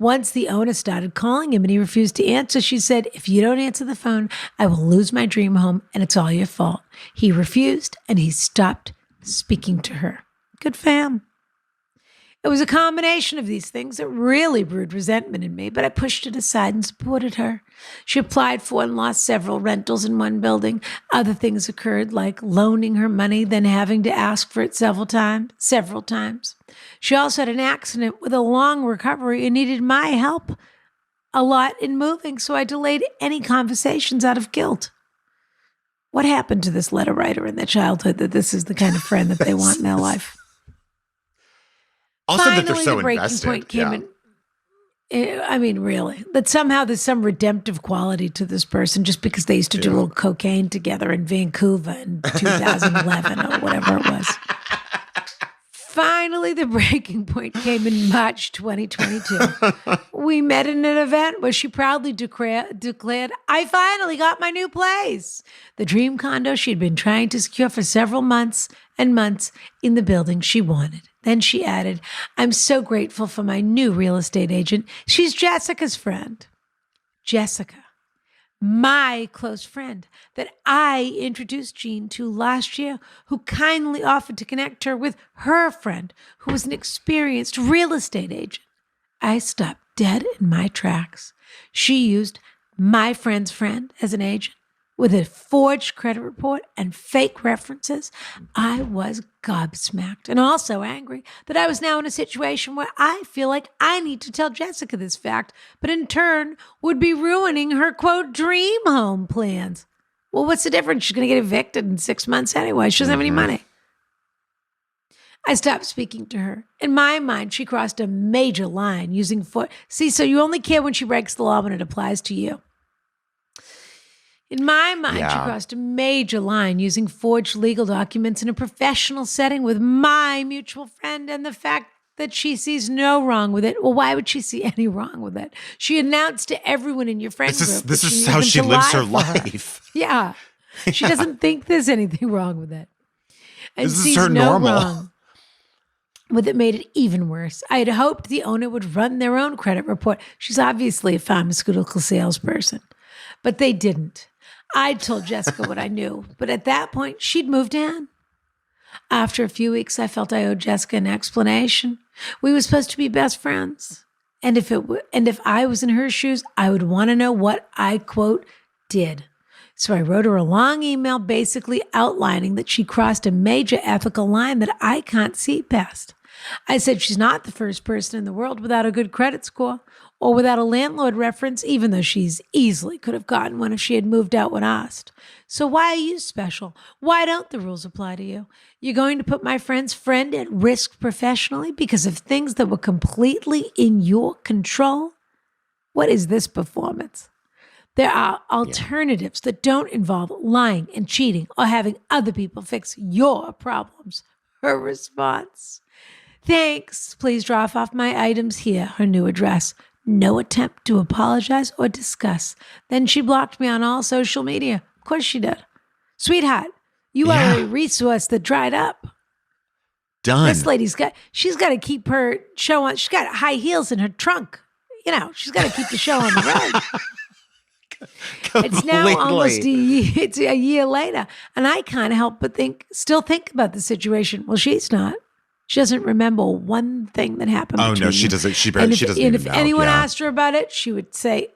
Once the owner started calling him and he refused to answer, she said, if you don't answer the phone, I will lose my dream home and it's all your fault. He refused and he stopped speaking to her. Good for him. It was a combination of these things that really brewed resentment in me, but I pushed it aside and supported her. She applied for and lost several rentals in one building. Other things occurred, like loaning her money, then having to ask for it several times. She also had an accident with a long recovery and needed my help a lot in moving, so I delayed any conversations out of guilt. What happened to this letter writer in their childhood that this is the kind of friend that they want in their life? Also, Finally, that they're so the breaking invested. point came in. I mean, really, that somehow there's some redemptive quality to this person just because they used to do a little cocaine together in Vancouver in 2011 or whatever it was. Finally, the breaking point came in March 2022. We met in an event where she proudly declared, I finally got my new place. The dream condo she'd been trying to secure for several months and months in the building she wanted. Then she added, I'm so grateful for my new real estate agent. She's Jessica's friend. Jessica, my close friend that I introduced Jean to last year, who kindly offered to connect her with her friend, who was an experienced real estate agent. I stopped dead in my tracks. She used my friend's friend as an agent with a forged credit report and fake references. I was gobsmacked and also angry that I was now in a situation where I feel like I need to tell Jessica this fact, but in turn would be ruining her, quote, dream home plans. Well, what's the difference? She's going to get evicted in 6 months anyway. She doesn't have any money. I stopped speaking to her. In my mind, she crossed a major line using so you only care when she breaks the law when it applies to you. In my mind, she crossed a major line using forged legal documents in a professional setting with my mutual friend, and the fact that she sees no wrong with it. Well, why would she see any wrong with it? She announced to everyone in your friend group. This is how she lives her life. Yeah. She doesn't think there's anything wrong with it. And this sees is her no normal. wrong But it made it even worse. I had hoped the owner would run their own credit report. She's obviously a pharmaceutical salesperson, but they didn't. I'd told Jessica what I knew, but at that point, she'd moved in. After a few weeks, I felt I owed Jessica an explanation. We were supposed to be best friends. And if I was in her shoes, I would want to know what I, quote, did. So I wrote her a long email basically outlining that she crossed a major ethical line that I can't see past. I said she's not the first person in the world without a good credit score or without a landlord reference, even though she's easily could have gotten one if she had moved out when asked. So why are you special? Why don't the rules apply to you? You're going to put my friend's friend at risk professionally because of things that were completely in your control? What is this performance? There are alternatives that don't involve lying and cheating or having other people fix your problems. Her response: thanks. Please drop off my items here. Her new address. No attempt to apologize or discuss. Then she blocked me on all social media. Of course she did. Sweetheart, you are a resource that dried up. Done. This lady's she's got to keep her show on. She's got high heels in her trunk. She's got to keep the show on the road. It's now almost it's a year later, and I can't help but still think about the situation. Well, she's not. She doesn't remember one thing that happened. Oh no, she doesn't. She doesn't. And if anyone asked her about it, she would say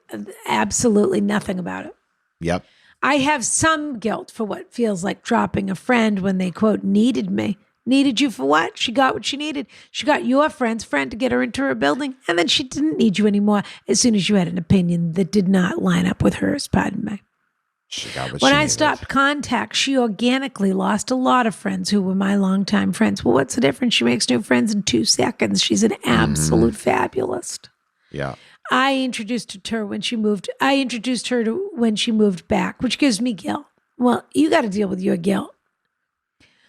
absolutely nothing about it. Yep. I have some guilt for what feels like dropping a friend when they, quote, needed me. Needed you for what? She got what she needed. She got your friend's friend to get her into her building, and then she didn't need you anymore as soon as you had an opinion that did not line up with hers, pardon me. She got what when she I needed. stopped contact, she organically lost a lot of friends who were my longtime friends. Well, what's the difference? She makes new friends in 2 seconds. She's an absolute fabulist. Yeah. I introduced her to her when she moved. I introduced her to when she moved back, which gives me guilt. Well, you got to deal with your guilt.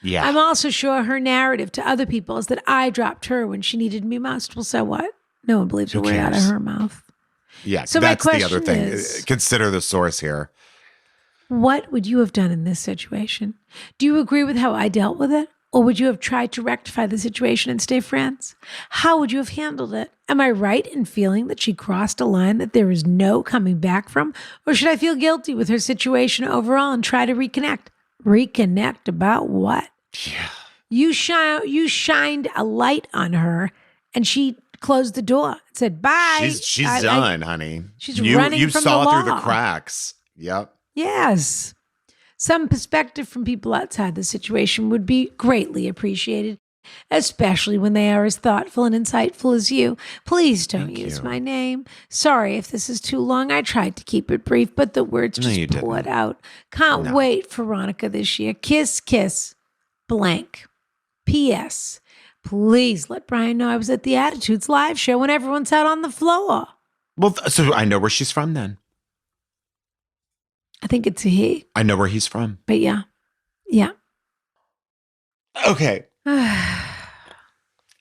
Yeah. I'm also sure her narrative to other people is that I dropped her when she needed me most. Well, so what? No one believes a word out of her mouth. Yeah. So that's my the other question thing. is, Consider the source here. what would you have done in this situation? Do you agree with how I dealt with it? Or would you have tried to rectify the situation and stay friends? How would you have handled it? Am I right in feeling that she crossed a line that there is no coming back from? Or should I feel guilty with her situation overall and try to reconnect? Reconnect about what? Yeah. You shined a light on her and she closed the door and said, bye. She's done, honey. She's running you from saw the through law. the cracks. Yep. Yes. Some perspective from people outside the situation would be greatly appreciated, especially when they are as thoughtful and insightful as you. Please don't Thank use you. my name. Sorry if this is too long. I tried to keep it brief, but the words No, you just poured didn't. out. Can't wait for Veronica this year. Kiss, kiss, blank. P.S. Please let Brian know I was at the Attitudes live show when everyone's out on the floor. Well, so I know where she's from then. I think it's a he, I know where he's from. but yeah. Yeah. Okay.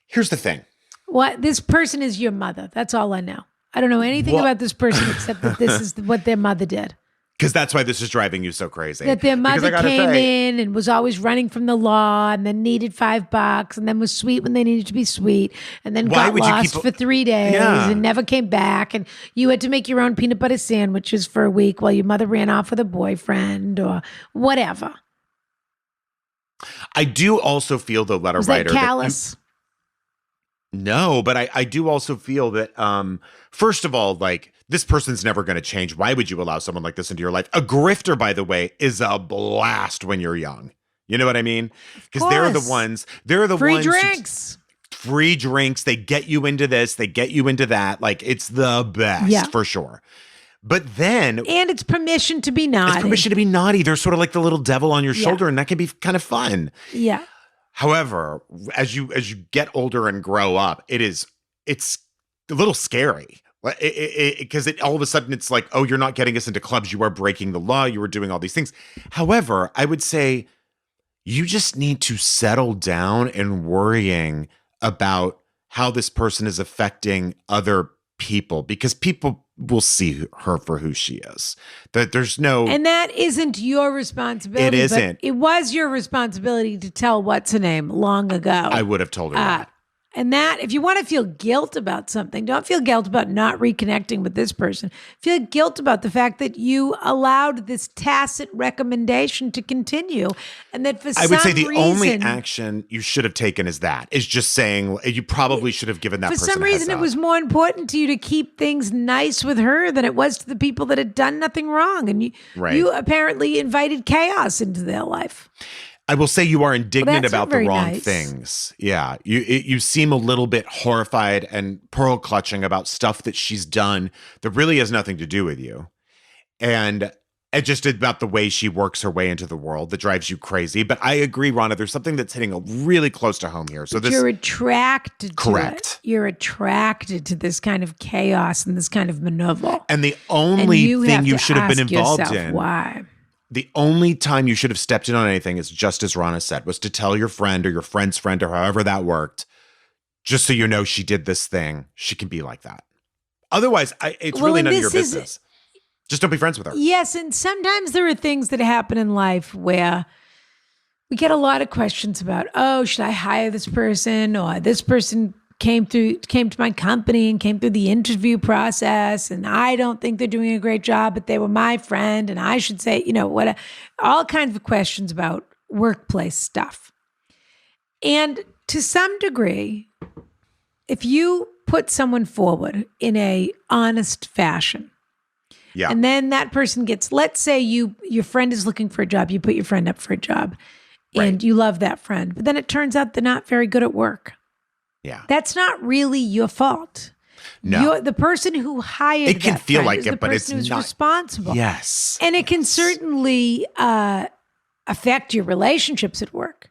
Here's the thing. What? This person is your mother. That's all I know. I don't know anything What? about this person except that this is what their mother did. Because that's why this is driving you so crazy. That their Because I mother gotta came say, in and was always running from the law and then needed $5 and then was sweet when they needed to be sweet and then Why got would you lost keep- for 3 days Yeah. and never came back. And you had to make your own peanut butter sandwiches for a week while your mother ran off with a boyfriend or whatever. I do also feel, though, letter Was that writer. callous? No, but I do also feel that, first of all, like, this person's never going to change. Why would you allow someone like this into your life? A grifter, by the way, is a blast when you're young. You know what I mean? Because they're the course. ones Free drinks. free drinks. They get you into this. They get you into that. Like, it's the best for sure. But then And it's permission to be naughty. it's permission to be naughty. They're sort of like the little devil on your shoulder, and that can be kind of fun. Yeah. However, as you get older and grow up, it's a little scary. Because all of a sudden it's like, oh, you're not getting us into clubs. You are breaking the law. You are doing all these things. However, I would say you just need to settle down and worrying about how this person is affecting other people, because people will see her for who she is. That there's no, And that isn't your responsibility. It but isn't. It was your responsibility to tell what's her name long ago. I would have told her that. And that, if you want to feel guilt about something, don't feel guilt about not reconnecting with this person. Feel guilt about the fact that you allowed this tacit recommendation to continue. And that for some reason, I would say the only action you should have taken is just saying you probably should have given that person for some reason, it was more important to you to keep things nice with her than it was to the people that had done nothing wrong. And you apparently invited chaos into their life. I will say you are indignant about the wrong things. Yeah. You seem a little bit horrified and pearl clutching about stuff that she's done that really has nothing to do with you. And just about the way she works her way into the world that drives you crazy. But I agree, Rana, there's something that's hitting really close to home here. So you're attracted to correct. it. You're attracted to this kind of chaos and this kind of maneuver. And the only thing you should have been involved in. Why? The only time you should have stepped in on anything is just as Rana said, was to tell your friend or your friend's friend or however that worked, just so you know she did this thing. She can be like that. Otherwise, it's really none of your business. Just don't be friends with her. Yes, and sometimes there are things that happen in life where we get a lot of questions about, oh, should I hire this person? Or this person came to my company and came through the interview process, and I don't think they're doing a great job, but they were my friend, and I should say, what, all kinds of questions about workplace stuff. And to some degree, if you put someone forward in a honest fashion, and then that person gets, let's say your friend is looking for a job, you put your friend up for a job, and you love that friend, but then it turns out they're not very good at work. Yeah. That's not really your fault. No. The person who hired it can that feel friend like is it, the but person it's who's not responsible. Yes. And it can certainly affect your relationships at work,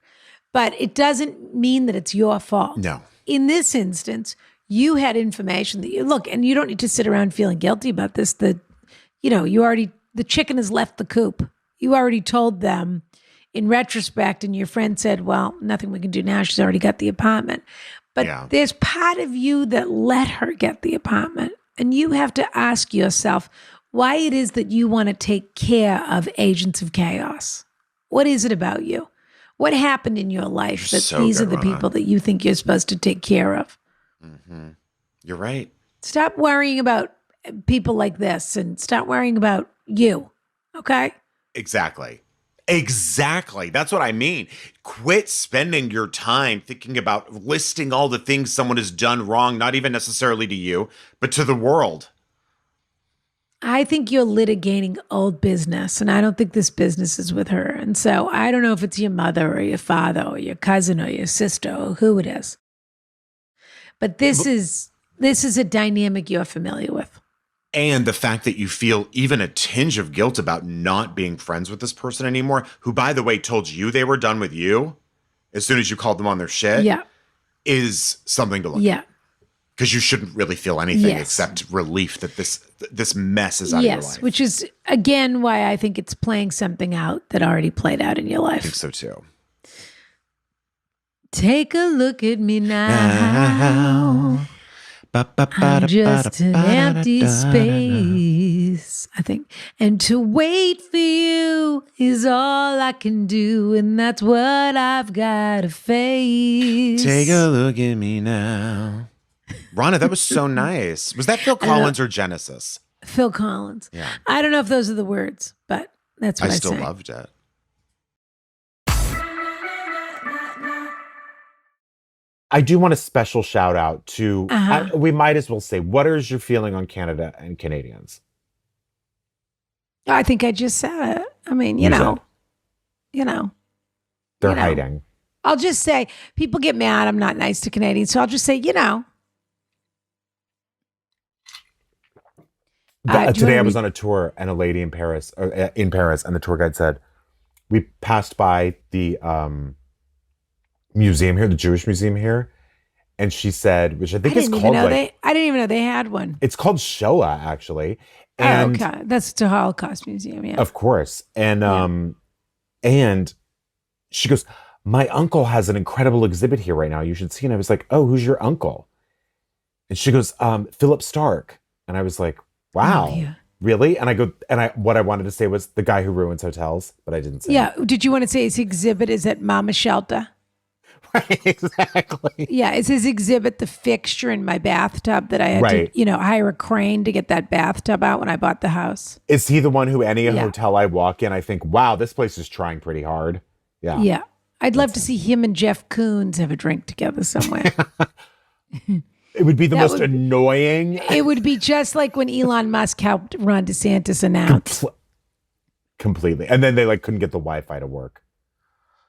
but it doesn't mean that it's your fault. No. In this instance, you had information that and you don't need to sit around feeling guilty about this. The chicken has left the coop. You already told them in retrospect, and your friend said, well, nothing we can do now. She's already got the apartment. But there's part of you that let her get the apartment. And you have to ask yourself why it is that you want to take care of agents of chaos. What is it about you? What happened in your life that these are the people that you think you're supposed to take care of? Mm-hmm. You're right. Stop worrying about people like this and start worrying about you. Okay? Exactly. That's what I mean. Quit spending your time thinking about listing all the things someone has done wrong, not even necessarily to you, but to the world. I think you're litigating old business, and I don't think this business is with her. And so I don't know if it's your mother or your father or your cousin or your sister or who it is. But this is a dynamic you're familiar with. And the fact that you feel even a tinge of guilt about not being friends with this person anymore, who, by the way, told you they were done with you as soon as you called them on their shit, is something to look at. Because you shouldn't really feel anything except relief that this mess is out of your life. Yes, which is, again, why I think it's playing something out that already played out in your life. I think so, too. Take a look at me now. I'm just an empty space, I think. And to wait for you is all I can do, and that's what I've got to face. Take a look at me now. Rana, that was so nice. Was that Phil Collins or Genesis? Phil Collins. Yeah. I don't know if those are the words, but that's what I still say. Loved it. I do want a special shout out to, we might as well say, what is your feeling on Canada and Canadians? I think I just said it. I mean, you know. They're hiding. I'll just say, people get mad. I'm not nice to Canadians. So I'll just say, Today I was on a tour and a lady in Paris, and the tour guide said, we passed by the museum here, the Jewish museum here. And she said, which I think is called I didn't even know they had one. It's called Shoah, actually. And okay. That's the Holocaust Museum, yeah. Of course. And and she goes, my uncle has an incredible exhibit here right now. You should see. And I was like, oh, who's your uncle? And she goes, Philip Stark. And I was like, wow. Really? And I go, what I wanted to say was the guy who ruins hotels, but I didn't say. Yeah. Did you want to say his exhibit is at Mama Shelter? Exactly. Yeah, it's his exhibit, the fixture in my bathtub that I had Right. to, hire a crane to get that bathtub out when I bought the house. Is he the one who any Yeah. hotel I walk in, I think, wow, this place is trying pretty hard? Yeah. Yeah. I'd love to see him and Jeff Koons have a drink together somewhere. It would be the That most would- annoying. It would be just like when Elon Musk helped Ron DeSantis announce. Completely. And then they couldn't get the Wi-Fi to work.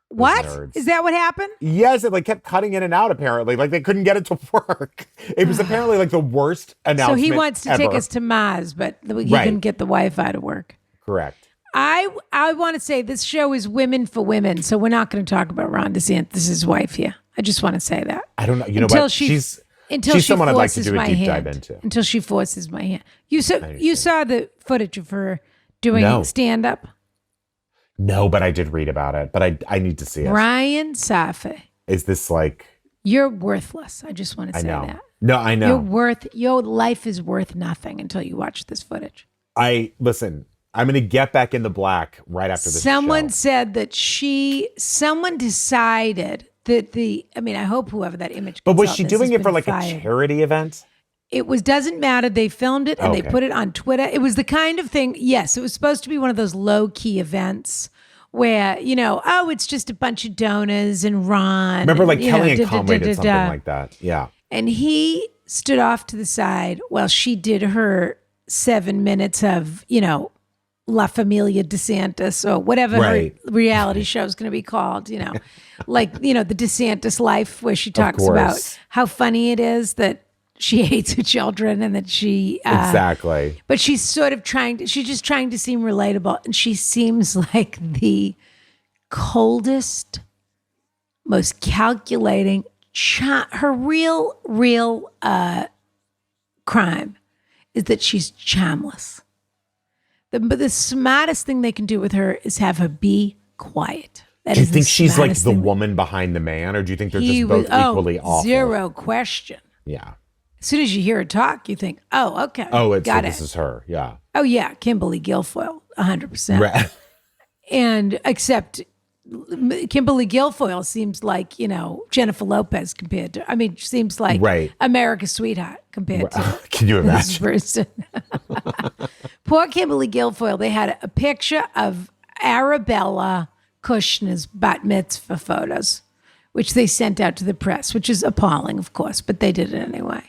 What? nerds. Is that what happened? Yes, it kept cutting in and out apparently. They couldn't get it to work. It was apparently the worst So announcement he wants to ever. take us to Mars, but he Right. couldn't get the Wi-Fi to work. Correct. I want to say this show is women for women, so we're not going to talk about Ron DeSantis' wife here. I just want to say that. I don't know. You know Until what? she- She's Until she's she someone I'd like to forces do a my deep hand. dive into. Until she forces my hand. You saw the footage of her doing No. stand-up? No, but I did read about it. But I need to see it. Ryan Safi, Is this you're worthless. I just want to I say know. that. No, I know. Your life is worth nothing until you watch this footage. Listen, I'm going to get back in the black right after this Someone show. said that someone decided that I hope whoever that image But was she consultant is doing has it for been a fired. charity event? It doesn't matter. They filmed it and they Okay. put it on Twitter. It was the kind of thing, yes, it was supposed to be one of those low key events where, it's just a bunch of donors and Ron. Remember and, Kelly and Conway did something like that. Yeah. And he stood off to the side while she did her 7 minutes of, La Familia DeSantis or whatever Right. her reality show is going to be called, the DeSantis life, where she talks about course. how funny it is that she hates her children and that she Exactly. but she's sort of she's just trying to seem relatable, and she seems like the coldest, most calculating. Her real crime is that she's charmless. But the smartest thing they can do with her is have her be quiet. That Do you is the think she's smartest the thing. woman behind the man, or do you think they're He just both was- equally awful? Zero question. Yeah. As soon as you hear her talk, you think, "Oh, okay, Oh, got this it." is her. Yeah. Oh yeah, Kimberly Guilfoyle, 100%. Right. And except Kimberly Guilfoyle seems like, Jennifer Lopez compared to, seems like Right. America's sweetheart compared to Can you this imagine? person. Poor Kimberly Guilfoyle, they had a picture of Arabella Kushner's bat mitzvah photos, which they sent out to the press, which is appalling, of course, but they did it anyway.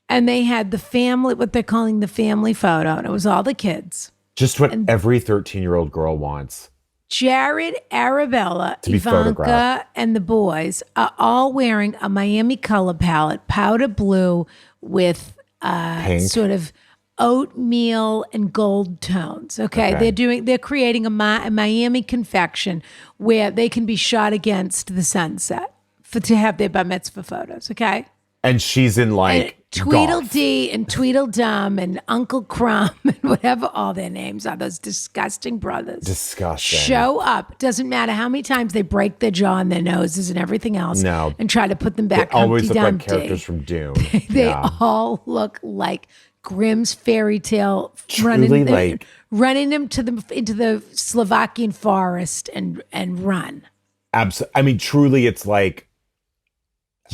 And they had the family, what they're calling the family photo, and it was all the kids. Just what every 13-year-old girl wants. Jared, Arabella, To be Ivanka, photographed. and the boys are all wearing a Miami color palette, powder blue with Pink. sort of oatmeal and gold tones. Okay, Okay. they're creating a Miami confection where they can be shot against the sunset to have their bar mitzvah photos. Okay. And she's in And Tweedledee golf. and Tweedledum and Uncle Crumb and whatever all their names are, those disgusting brothers. Disgusting. Show up. Doesn't matter how many times they break their jaw and their noses and everything else. No. And try to put them They back. always look like Humpty characters Dumpty. from Dune. They Yeah. all look like Grimm's fairy tale Truly, running them into the Slovakian forest and run. Truly, it's like,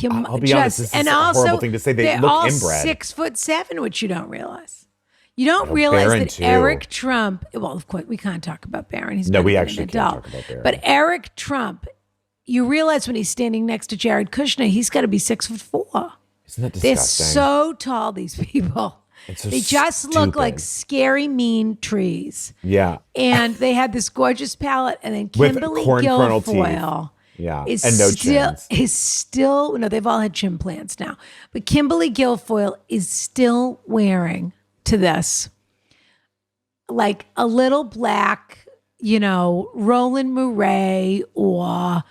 I'll be honest, this is a horrible thing to say. They they're look all inbred. 6'7", which you don't realize. You don't Oh, realize Barron, that too. Eric Trump. Well, of course, we can't talk about Barron. He's No, not we even actually an can't adult. talk about Barron. But Eric Trump, you realize when he's standing next to Jared Kushner, he's got to be 6'4". Isn't that They're disgusting? so tall. These people. It's so They just look like stupid. scary, mean trees. Yeah. And they had this gorgeous palette, and then With Kimberly corn kernel teeth. Guilfoyle. Yeah. Is And no still chins. no, they've all had chin plants now. But Kimberly Guilfoyle is still wearing to this like a little black, Roland Mouret or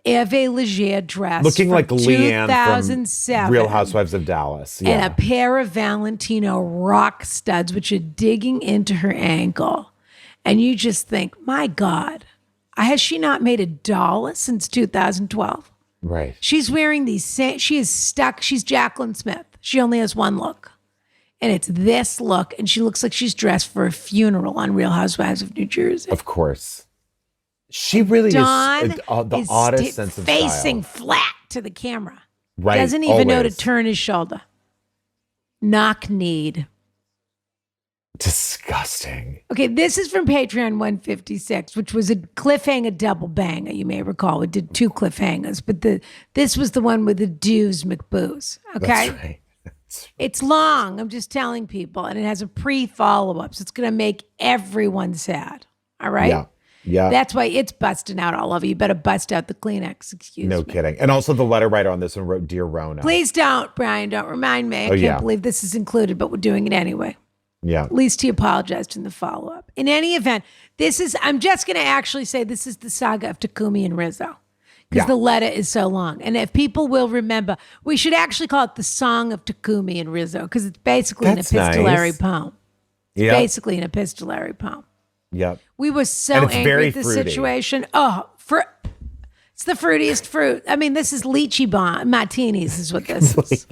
Hervé Leger dress. Looking from like Leanne 2007. from Real Housewives of Dallas. Yeah. And a pair of Valentino rock studs, which are digging into her ankle. And you just think, my God, has she not made $1 since 2012? Right. She's wearing she is stuck. She's Jacqueline Smith. She only has one look. And it's this look. And she looks like she's dressed for a funeral on Real Housewives of New Jersey. Of course. She really Dawn is the oddest sense of style. facing flat to the camera. Right. Doesn't even know to always. turn his shoulder. Knock-kneed. Disgusting. Okay, this is from Patreon 156, which was a cliffhanger double banger. You may recall we did 2 cliffhangers, but this was the one with the Dews McBoos. Okay, That's right. It's long. I'm just telling people, and it has a pre-follow-up, so it's going to make everyone sad. All right. Yeah. Yeah. That's why it's busting out all over. You better bust out the Kleenex. Excuse me. No kidding. And also the letter writer on this one wrote, "Dear Rona." Please don't, Brian. Don't remind me. I can't believe this is included, but we're doing it anyway. Yeah. At least he apologized in the follow-up. In any event, I'm just going to actually say this is the saga of Takumi and Rizzo because the letter is so long. And if people will remember, we should actually call it the Song of Takumi and Rizzo because it's basically an epistolary poem. Yeah. Basically an epistolary poem. Yep. We were so angry at the fruity. situation. It's the fruitiest fruit. I mean, this is lychee bomb martinis is what this is.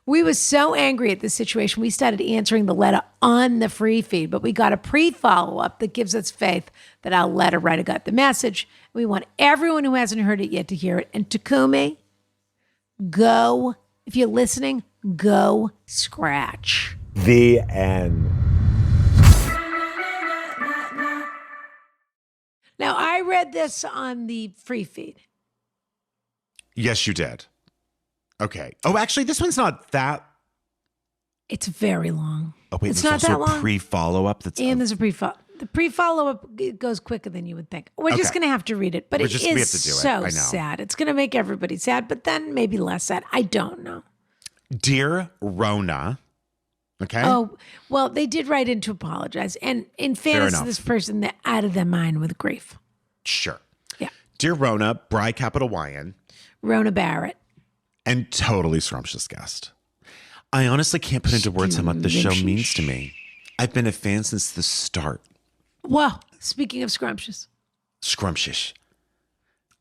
We were so angry at this situation. We started answering the letter on the free feed, but we got a pre-follow-up that gives us faith that our letter writer got the message. We want everyone who hasn't heard it yet to hear it. And Takumi, go, if you're listening, go scratch. The end. Now, I read this on the free feed. Yes, you did. Okay. Oh, actually, this one's not that. It's very long. Oh, wait, it's there's not also that a long. pre-follow-up that's. And there's a pre-follow. The pre-follow-up goes quicker than you would think. We're just going to have to read it, but We it have is to do it. I so know. sad. It's going to make everybody sad, but then maybe less sad. I don't know. Dear Rona. Okay. Oh, well, they did write in to apologize. And in fairness to this person, they're out of their mind with grief. Sure. Yeah. Dear Rona, Bry capital YN. Rona Barrett. And totally scrumptious guest. I honestly can't put into words how much the show means to me. I've been a fan since the start. Well, speaking of scrumptious. Scrumptious.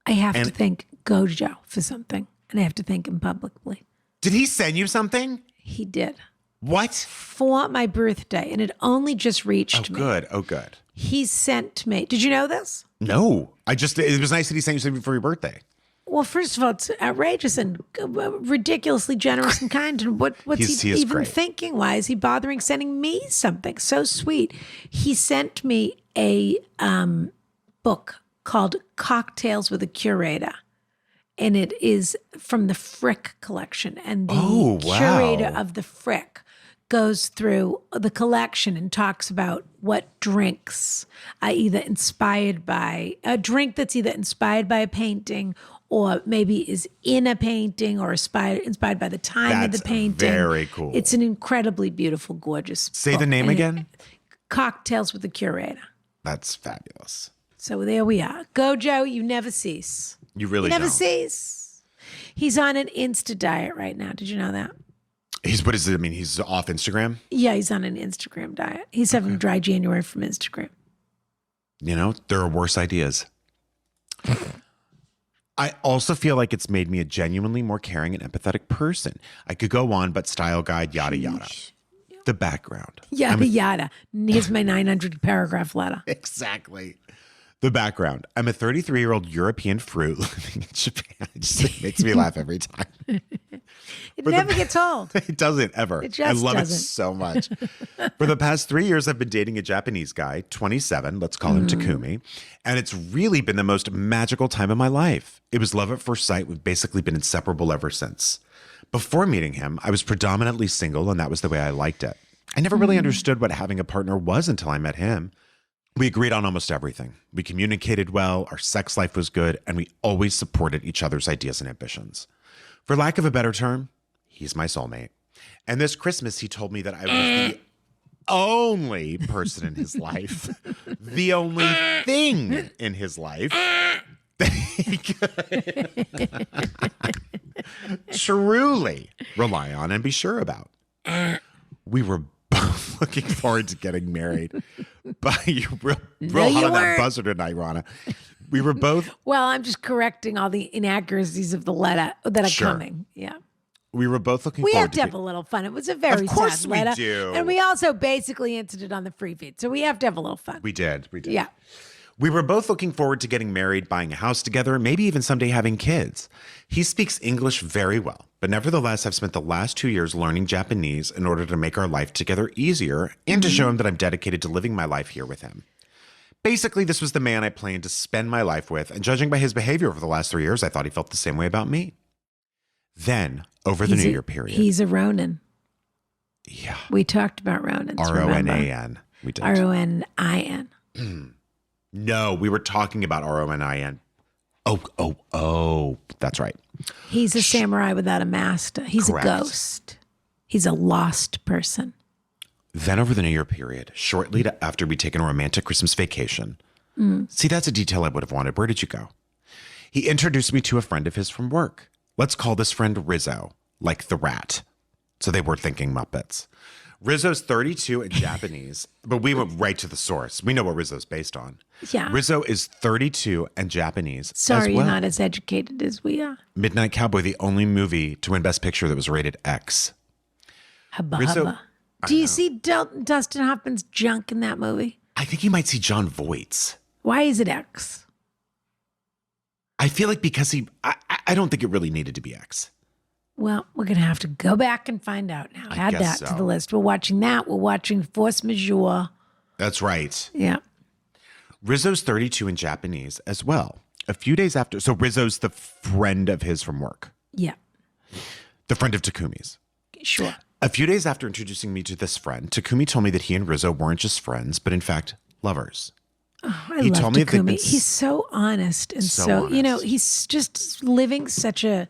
I have to thank Gojo for something. And I have to thank him publicly. Did he send you something? He did. What? For my birthday. And it only just reached me. Oh, good. He sent me. Did you know this? No. It was nice that he sent you something for your birthday. Well, first of all, it's outrageous and ridiculously generous and kind. And what's he even great. thinking? Why is he bothering sending me something so sweet? He sent me a book called Cocktails with a Curator. And it is from the Frick collection. And the curator of the Frick goes through the collection and talks about what drinks are either inspired by a drink that's either inspired by a painting or maybe is in a painting or inspired by the time of the painting. Very cool. It's an incredibly beautiful, gorgeous Say book. the name again. Cocktails with the Curator. That's fabulous. So there we are. Gojo, you never cease. You really never don't. cease. He's on an Insta diet right now. Did you know that? What is it? I mean, he's off Instagram? Yeah, he's on an Instagram diet. He's having dry January from Instagram. You know, there are worse ideas. I also feel like it's made me a genuinely more caring and empathetic person. I could go on, but style guide, yada, yada. The background. Yada, yada. Here's my 900 paragraph letter. Exactly. The background. I'm a 33-year-old European fruit living in Japan. It just makes me laugh every time. It never gets old. It doesn't ever. It just I love doesn't. it so much. For the past 3 years, I've been dating a Japanese guy, 27. Let's call him Takumi. And it's really been the most magical time of my life. It was love at first sight. We've basically been inseparable ever since. Before meeting him, I was predominantly single, and that was the way I liked it. I never really understood what having a partner was until I met him. We agreed on almost everything. We communicated well, our sex life was good, and we always supported each other's ideas and ambitions. For lack of a better term, he's my soulmate. And this Christmas, he told me that I was the only person in his life, the only thing in his life that he could truly rely on and be sure about. We were both looking forward to getting married. But you're real hot on that buzzer tonight, Rana. We were both. Well, I'm just correcting all the inaccuracies of the letter that are coming. Yeah. We were both looking We forward have to have a little fun. It was a very Of course sad we letter. do. And we also basically answered it on the free feed. So we have to have a little fun. We did. Yeah. We were both looking forward to getting married, buying a house together, maybe even someday having kids. He speaks English very well, but nevertheless, I've spent the last 2 years learning Japanese in order to make our life together easier and to show him that I'm dedicated to living my life here with him. Basically, this was the man I planned to spend my life with, and judging by his behavior over the last 3 years, I thought he felt the same way about me. Then, over the New Year period. He's a Ronin. Yeah. We talked about Ronins. R-O-N-A-N. We did. R-O-N-I-N. No, we were talking about R-O-N-I-N. Oh, that's right. He's a samurai without a master. He's Correct. a ghost. He's a lost person. Then over the New Year period, shortly after we'd taken a romantic Christmas vacation. See, that's a detail I would have wanted. Where did you go? He introduced me to a friend of his from work. Let's call this friend Rizzo, like the rat. So they were thinking Muppets. Rizzo's 32 in Japanese, but we went right to the source. We know what Rizzo's based on. Yeah. Rizzo is 32 and Japanese. Sorry, as well. you're not as educated as we are. Midnight Cowboy, the only movie to win Best Picture that was rated X. Hubba Rizzo- hubba. Do you see Dustin Hoffman's junk in that movie? I think you might see John Voight's. Why is it X? I feel like because I don't think it really needed to be X. Well, we're going to have to go back and find out now. I Add that guess to so. the list. We're watching that. We're watching Force Majeure. That's right. Yeah. Rizzo's 32 in Japanese as well. A few days after, so Rizzo's the friend of his from work, Yeah. the friend of Takumi's. Sure. A few days after introducing me to this friend, Takumi told me that he and Rizzo weren't just friends, but in fact, lovers. I He love told me that they've Takumi. been He's so honest and so you know, honest. he's just living such a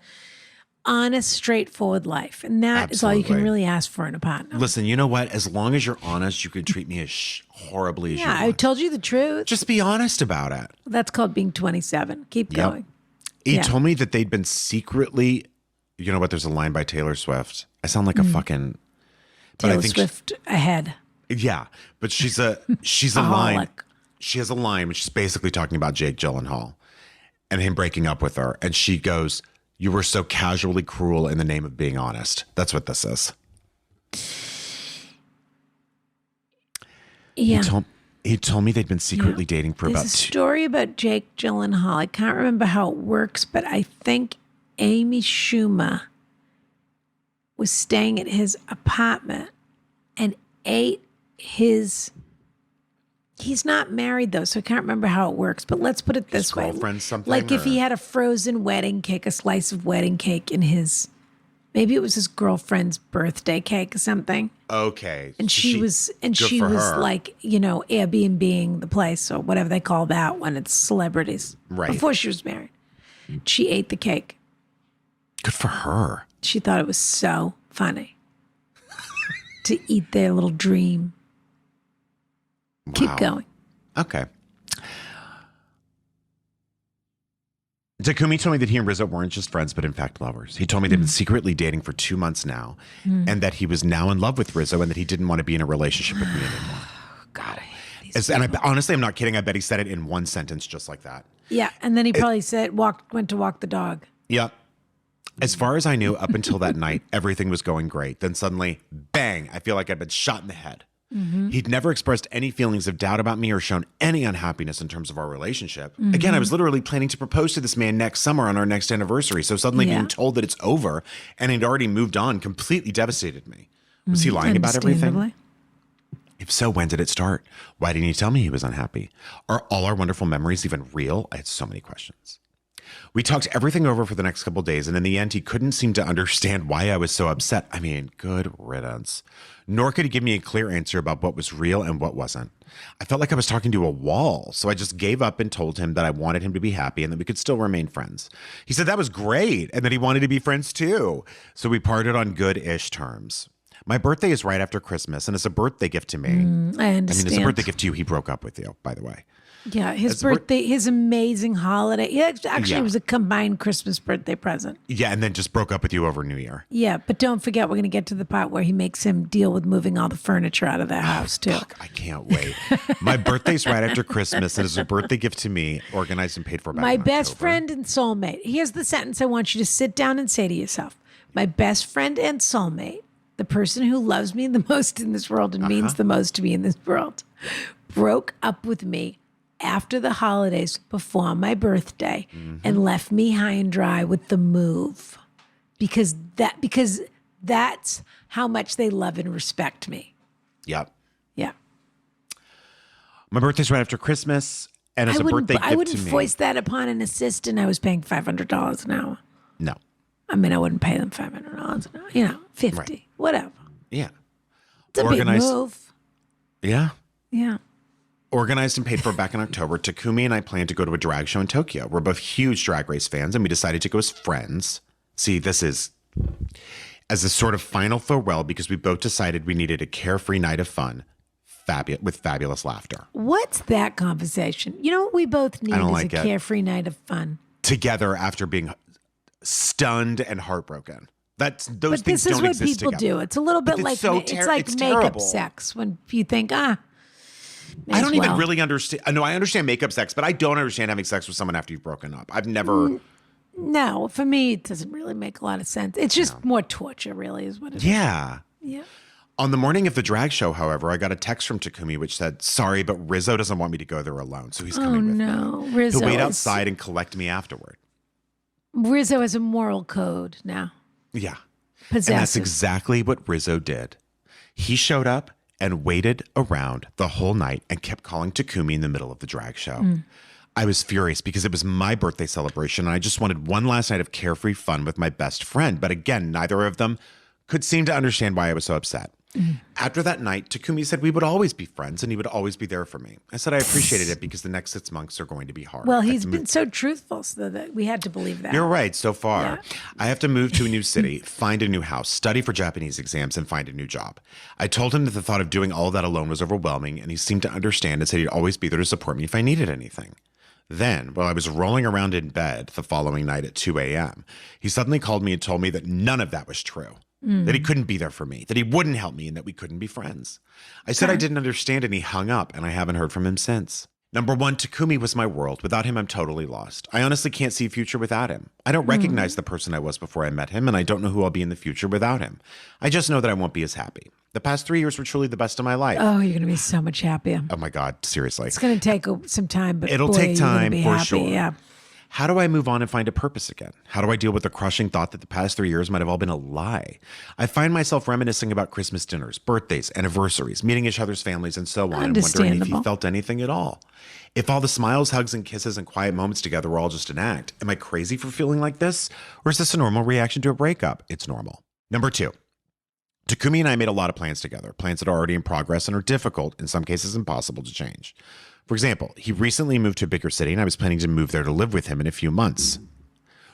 honest, straightforward life. And that is all you can Absolutely. really ask for in a partner. Listen, you know what? As long as you're honest, you can treat me as horribly as Yeah, you I want. told you the truth. Just be honest about it. That's called being 27. Keep Yep. going. He Yeah. told me that they'd been secretly, you know what? There's a line by Taylor Swift. I sound like a fucking, but I Taylor think Swift ahead. yeah, but she's a line. Aholic. She has a line which is basically talking about Jake Gyllenhaal and him breaking up with her, and she goes, "You were so casually cruel in the name of being honest." That's what this is. Yeah. He told me they'd been secretly dating for There's about a story about Jake Gyllenhaal. I can't remember how it works, but I think Amy Schumer was staying at his apartment and ate his. He's not married though, so I can't remember how it works. But let's put it this way: girlfriend something, like if he or- had a frozen wedding cake, a slice of wedding cake in his. Maybe it was his girlfriend's birthday cake or something. Okay, And so she was good for her. like, you know, Airbnb-ing the place or whatever they call that when it's celebrities. Right. Before she was married. She ate the cake. Good for her. She thought it was so funny to eat their little dream. Keep Wow. going. Okay. Takumi told me that he and Rizzo weren't just friends, but in fact lovers. He told me they've been secretly dating for 2 months now, and that he was now in love with Rizzo, and that he didn't want to be in a relationship with me anymore. God, I hate these And honestly, I'm not kidding. I bet he said it in one sentence, just like that. Yeah, and then he probably went to walk the dog. Yep. As far as I knew, up until that night, everything was going great. Then suddenly, bang! I feel like I'd been shot in the head. He'd never expressed any feelings of doubt about me or shown any unhappiness in terms of our relationship. Again, I was literally planning to propose to this man next summer on our next anniversary. So suddenly being told that it's over and he'd already moved on completely devastated me. Was he lying about everything? Understandably. If so, when did it start? Why didn't he tell me he was unhappy? Are all our wonderful memories even real? I had so many questions. We talked everything over for the next couple of days, and in the end, he couldn't seem to understand why I was so upset. I mean, good riddance. Nor could he give me a clear answer about what was real and what wasn't. I felt like I was talking to a wall, so I just gave up and told him that I wanted him to be happy and that we could still remain friends. He said that was great and that he wanted to be friends too. So we parted on good-ish terms. My birthday is right after Christmas, and as a birthday gift to me, I I mean, understand. as a birthday gift to you, he broke up with you, by the way. Yeah, his As a bir- birthday, his amazing holiday. Yeah, actually, Yeah. it was a combined Christmas birthday present. Yeah, and then just broke up with you over New Year. Yeah, but don't forget, we're going to get to the part where he makes him deal with moving all the furniture out of their house, too. Fuck, I can't wait. My birthday's right after Christmas, and as a birthday gift to me, organized and paid for by My best friend and soulmate. Here's the sentence I want you to sit down and say to yourself. My best friend and soulmate, the person who loves me the most in this world and means the most to me in this world, broke up with me after the holidays before my birthday and left me high and dry with the move because that's how much they love and respect me. Yep. Yeah. My birthday's right after Christmas, and as a birthday gift to me. I wouldn't voice that upon an assistant. I was paying $500 an hour. No. I mean, I wouldn't pay them $500 an hour. You know, 50, Right. whatever. Yeah. It's a big move. Yeah. Yeah. Organized and paid for back in October, Takumi and I planned to go to a drag show in Tokyo. We're both huge Drag Race fans, and we decided to go as friends. See, this is as a sort of final farewell because we both decided we needed a carefree night of fun with fabulous laughter. What's that conversation? You know what we both need is like a it. carefree night of fun. Together after being stunned and heartbroken. Those But things this is don't what exist people together. do. It's a little bit But like it's so it's it's makeup terrible. sex when you think, I don't even really understand. No, I understand makeup sex, but I don't understand having sex with someone after you've broken up. I've never. No, for me, it doesn't really make a lot of sense. It's just more torture, really, is what it is. Yeah. Yeah. On the morning of the drag show, however, I got a text from Takumi which said, "Sorry, but Rizzo doesn't want me to go there alone, so he's coming with me. No, Rizzo. He'll wait outside and collect me afterward." Rizzo has a moral code now. Yeah. Possessive. And that's exactly what Rizzo did. He showed up and waited around the whole night and kept calling Takumi in the middle of the drag show. I was furious because it was my birthday celebration and I just wanted one last night of carefree fun with my best friend. But again, neither of them could seem to understand why I was so upset. After that night, Takumi said we would always be friends and he would always be there for me. I said I appreciated it because the next 6 months are going to be hard. Well, he's been so truthful so that we had to believe that. You're right, so far. Yeah. I have to move to a new city, find a new house, study for Japanese exams, and find a new job. I told him that the thought of doing all of that alone was overwhelming, and he seemed to understand and said he'd always be there to support me if I needed anything. Then, while I was rolling around in bed the following night at 2 a.m., he suddenly called me and told me that none of that was true. That he couldn't be there for me, that he wouldn't help me, and that we couldn't be friends. I said I didn't understand, and he hung up, and I haven't heard from him since. Number one, Takumi was my world. Without him, I'm totally lost. I honestly can't see a future without him. I don't recognize the person I was before I met him, and I don't know who I'll be in the future without him. I just know that I won't be as happy. The past 3 years were truly the best of my life. Oh, you're going to be so much happier. Oh my God, seriously. It's going to take some time, but It'll boy, take you're gonna time be for happy. sure. Yeah. How do I move on and find a purpose again? How do I deal with the crushing thought that the past 3 years might have all been a lie? I find myself reminiscing about Christmas dinners, birthdays, anniversaries, meeting each other's families, and so on, and wondering if he Understandable. felt anything at all. If all the smiles, hugs, and kisses and quiet moments together were all just an act, am I crazy for feeling like this? Or is this a normal reaction to a breakup? It's normal. Number two, Takumi and I made a lot of plans together, plans that are already in progress and are difficult, in some cases impossible to change. For example, he recently moved to a bigger city and I was planning to move there to live with him in a few months.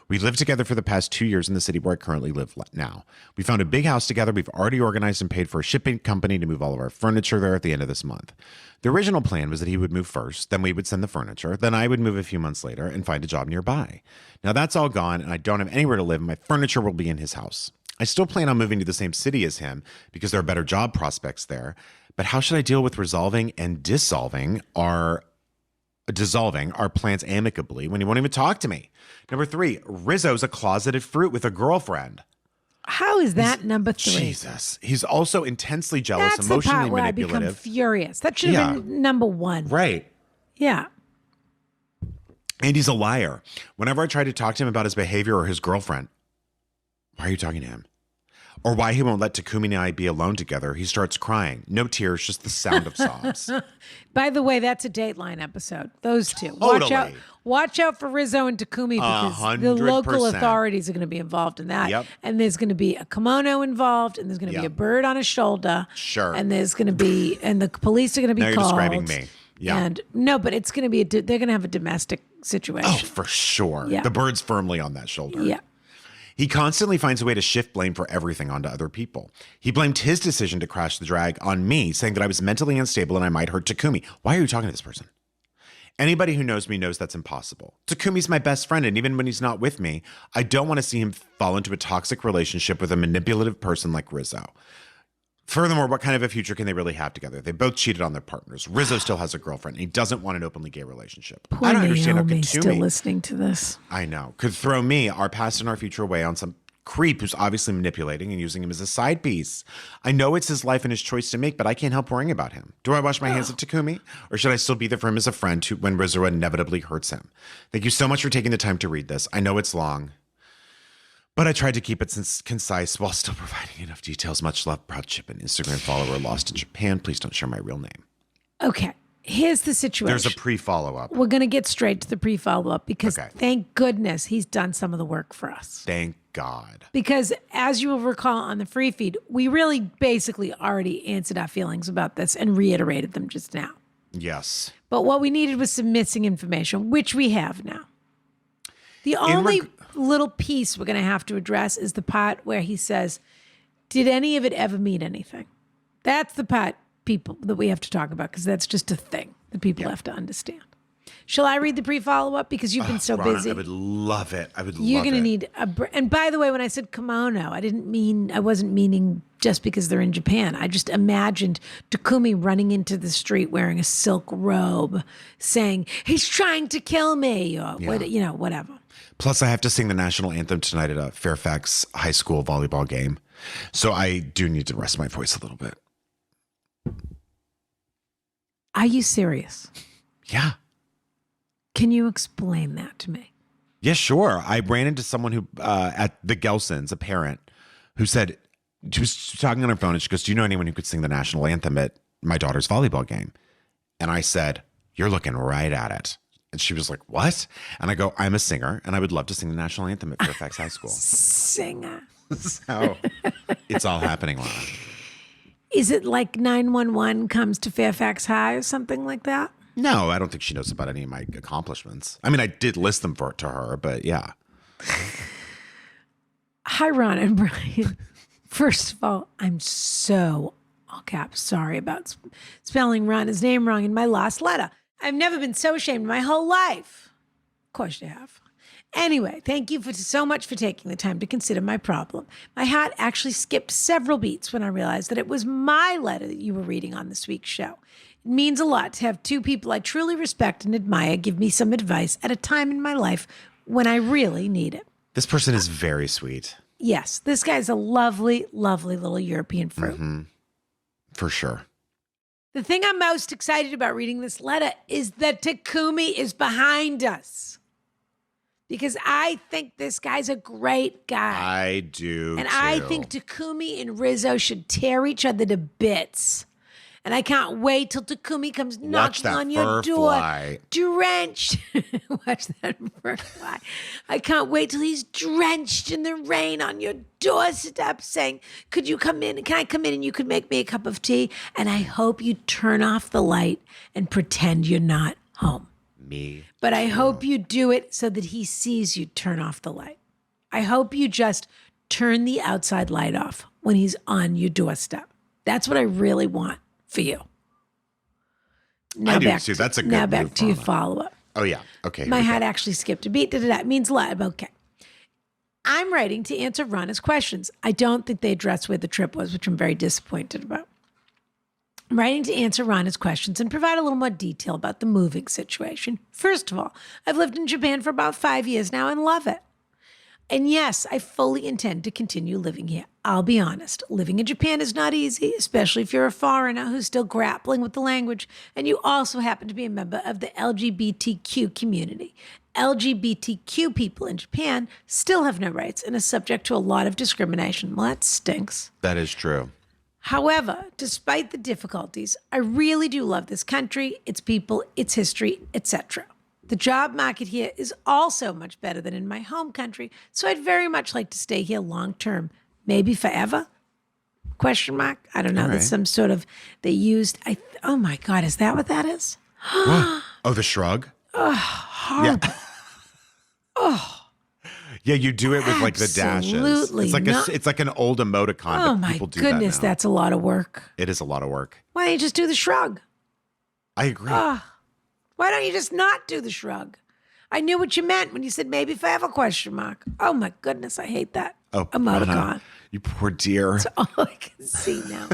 We lived together for the past 2 years in the city where I currently live now. We found a big house together. We've already organized and paid for a shipping company to move all of our furniture there at the end of this month. The original plan was that he would move first, then we would send the furniture, then I would move a few months later and find a job nearby. Now that's all gone and I don't have anywhere to live and my furniture will be in his house. I still plan on moving to the same city as him because there are better job prospects there. But how should I deal with resolving and dissolving our plans amicably when he won't even talk to me? Number three, Rizzo's a closeted fruit with a girlfriend. How is that number 3? Jesus. He's also intensely jealous, That's the emotionally part where I become manipulative. furious. That should have been number 1. Right. Yeah. And he's a liar. Whenever I try to talk to him about his behavior or his girlfriend, why are you talking to him? Or why he won't let Takumi and I be alone together, he starts crying. No tears, just the sound of sobs. By the way, that's a Dateline episode. Those two. Totally. Watch out for Rizzo and Takumi because the local 100%. authorities are going to be involved in that. Yep. And there's going to be a kimono involved, and there's going to be a Yep. bird on his shoulder. Sure. And there's going to be, and the police are going to be Now you're called. describing me. Yeah. And no, but it's going to be, they're going to have a domestic situation. Oh, for sure. Yeah. The bird's firmly on that shoulder. Yeah. He constantly finds a way to shift blame for everything onto other people. He blamed his decision to crash the drag on me, saying that I was mentally unstable and I might hurt Takumi. Why are you talking to this person? Anybody who knows me knows that's impossible. Takumi's my best friend, and even when he's not with me, I don't want to see him fall into a toxic relationship with a manipulative person like Rizzo. Furthermore, what kind of a future can they really have together? They both cheated on their partners. Rizzo still has a girlfriend, and he doesn't want an openly gay relationship. I don't understand how Naomi's Takumi, still listening to this. I know, could throw me, our past and our future away on some creep who's obviously manipulating and using him as a side piece. I know it's his life and his choice to make, but I can't help worrying about him. Do I wash my hands of Takumi? Or should I still be there for him as a friend when Rizzo inevitably hurts him? Thank you so much for taking the time to read this. I know it's long, but I tried to keep it concise while still providing enough details. Much love, proud Chip, an Instagram follower lost in Japan. Please don't share my real name. Okay. Here's the situation. There's a pre-follow-up. We're going to get straight to the pre-follow-up because thank goodness he's done some of the work for us. Thank God. Because as you will recall on the free feed, we really basically already answered our feelings about this and reiterated them just now. Yes. But what we needed was some missing information, which we have now. The only little piece we're going to have to address is the part where he says, did any of it ever mean anything? That's the part people that we have to talk about because that's just a thing that people have to understand. Shall I read the pre-follow-up because you've been so Rana, busy? I would love it. You're going to need and by the way, when I said kimono, I wasn't meaning just because they're in Japan. I just imagined Takumi running into the street wearing a silk robe saying, he's trying to kill me or whatever. Plus, I have to sing the national anthem tonight at a Fairfax High School volleyball game. So I do need to rest my voice a little bit. Are you serious? Yeah. Can you explain that to me? Yeah, sure. I ran into someone who, at the Gelsons, a parent, who said, she was talking on her phone and she goes, do you know anyone who could sing the national anthem at my daughter's volleyball game? And I said, you're looking right at it. And she was like, what? And I go, I'm a singer and I would love to sing the national anthem at Fairfax High School. Singer. So it's all happening, Lana. Is it like 911 comes to Fairfax High or something like that? No, I don't think she knows about any of my accomplishments. I mean, I did list them to her, but yeah. Hi, Ron and Brian. First of all, I'm so, all caps, sorry about spelling Ron's name wrong in my last letter. I've never been so ashamed in my whole life. Of course you have. Anyway, thank you so much for taking the time to consider my problem. My heart actually skipped several beats when I realized that it was my letter that you were reading on this week's show. It means a lot to have two people I truly respect and admire give me some advice at a time in my life when I really need it. This person is very sweet. Yes, this guy's a lovely, lovely little European fruit. Mm-hmm. For sure. The thing I'm most excited about reading this letter is that Takumi is behind us. Because I think this guy's a great guy. I do, and too. I think Takumi and Rizzo should tear each other to bits. And I can't wait till Takumi comes knocking on your door. Fly. Drenched. Watch that fur fly. I can't wait till he's drenched in the rain on your doorstep saying, could you come in? Can I come in and you could make me a cup of tea? And I hope you turn off the light and pretend you're not home. Me. But I hope you do it so that he sees you turn off the light. I hope you just turn the outside light off when he's on your doorstep. That's what I really want for you. Now I do too. That's a good Now back move, to your Paula. follow-up. Oh, yeah. Okay. My heart actually skipped a beat. It means a lot. Okay. I'm writing to answer Rana's questions. I don't think they addressed where the trip was, which I'm very disappointed about. I'm writing to answer Rana's questions and provide a little more detail about the moving situation. First of all, I've lived in Japan for about 5 years now and love it. And yes, I fully intend to continue living here. I'll be honest, living in Japan is not easy, especially if you're a foreigner who's still grappling with the language, and you also happen to be a member of the LGBTQ community. LGBTQ people in Japan still have no rights and are subject to a lot of discrimination. Well, that stinks. That is true. However, despite the difficulties, I really do love this country, its people, its history, etc. The job market here is also much better than in my home country, so I'd very much like to stay here long term, maybe forever? Question mark? I don't know. All right. There's some sort of, they used, oh my God, is that what that is? What? Oh, the shrug? Horrible. Yeah. Yeah, you do it with like the dashes. Absolutely It's like an old emoticon. Oh but my people do goodness, that now. that's a lot of work. It is a lot of work. Why don't you just do the shrug? I agree. Why don't you just not do the shrug? I knew what you meant when you said maybe forever question mark. Oh my goodness, I hate that emoticon. Rana, you poor dear. That's all I can see now.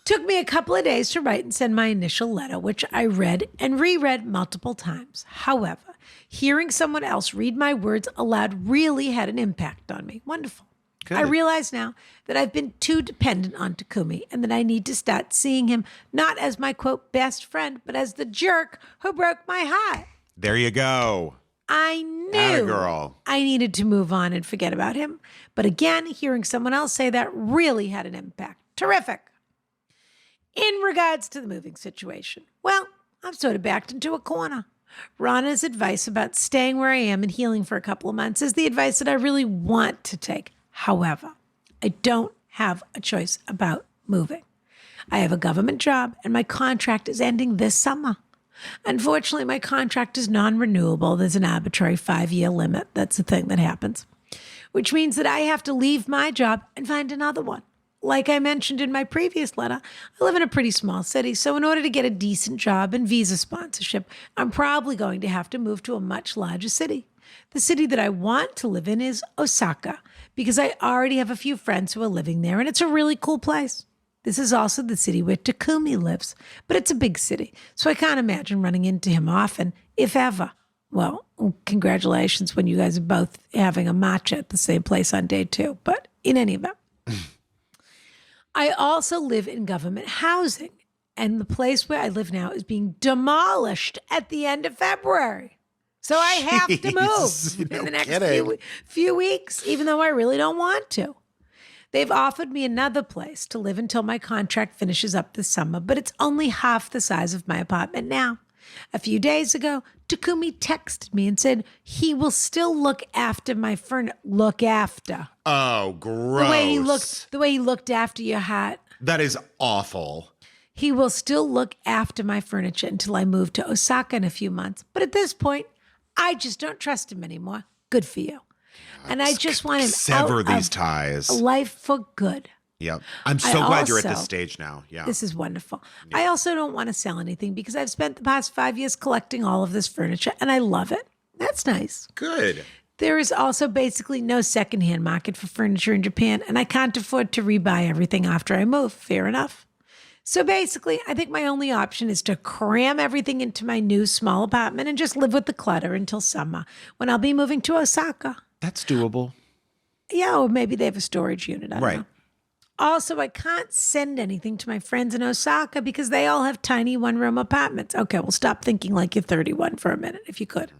Took me a couple of days to write and send my initial letter, which I read and reread multiple times. However, hearing someone else read my words aloud really had an impact on me. Wonderful. Good. I realize now that I've been too dependent on Takumi and that I need to start seeing him not as my, quote, best friend, but as the jerk who broke my heart. There you go. I Atta knew girl. I needed to move on and forget about him. But again, hearing someone else say that really had an impact. Terrific. In regards to the moving situation, well, I'm sort of backed into a corner. Rana's advice about staying where I am and healing for a couple of months is the advice that I really want to take. However, I don't have a choice about moving. I have a government job and my contract is ending this summer. Unfortunately, my contract is non-renewable. There's an arbitrary 5-year limit. That's the thing that happens, which means that I have to leave my job and find another one. Like I mentioned in my previous letter, I live in a pretty small city, so in order to get a decent job and visa sponsorship, I'm probably going to have to move to a much larger city. The city that I want to live in is Osaka, because I already have a few friends who are living there, and it's a really cool place. This is also the city where Takumi lives, but it's a big city, so I can't imagine running into him often, if ever. Well, congratulations when you guys are both having a matcha at the same place on day 2, but in any event. I also live in government housing, and the place where I live now is being demolished at the end of February. So I have to move in the next few weeks, even though I really don't want to. They've offered me another place to live until my contract finishes up this summer, but it's only half the size of my apartment now. A few days ago, Takumi texted me and said he will still look after my furniture. Look after. Oh, gross. The way he looked after your hat. That is awful. He will still look after my furniture until I move to Osaka in a few months. But at this point, I just don't trust him anymore. Good for you. And I just want him sever out these of ties. Life for good. Yep. I'm so glad you're at this stage now. Yeah. This is wonderful. Yeah. I also don't want to sell anything because I've spent the past 5 years collecting all of this furniture and I love it. That's nice. Good. There is also basically no secondhand market for furniture in Japan, and I can't afford to rebuy everything after I move. Fair enough. So basically, I think my only option is to cram everything into my new small apartment and just live with the clutter until summer when I'll be moving to Osaka. That's doable. Yeah, or maybe they have a storage unit. I don't know. Right. Also, I can't send anything to my friends in Osaka because they all have tiny one-room apartments. Okay, well, stop thinking like you're 31 for a minute, if you could.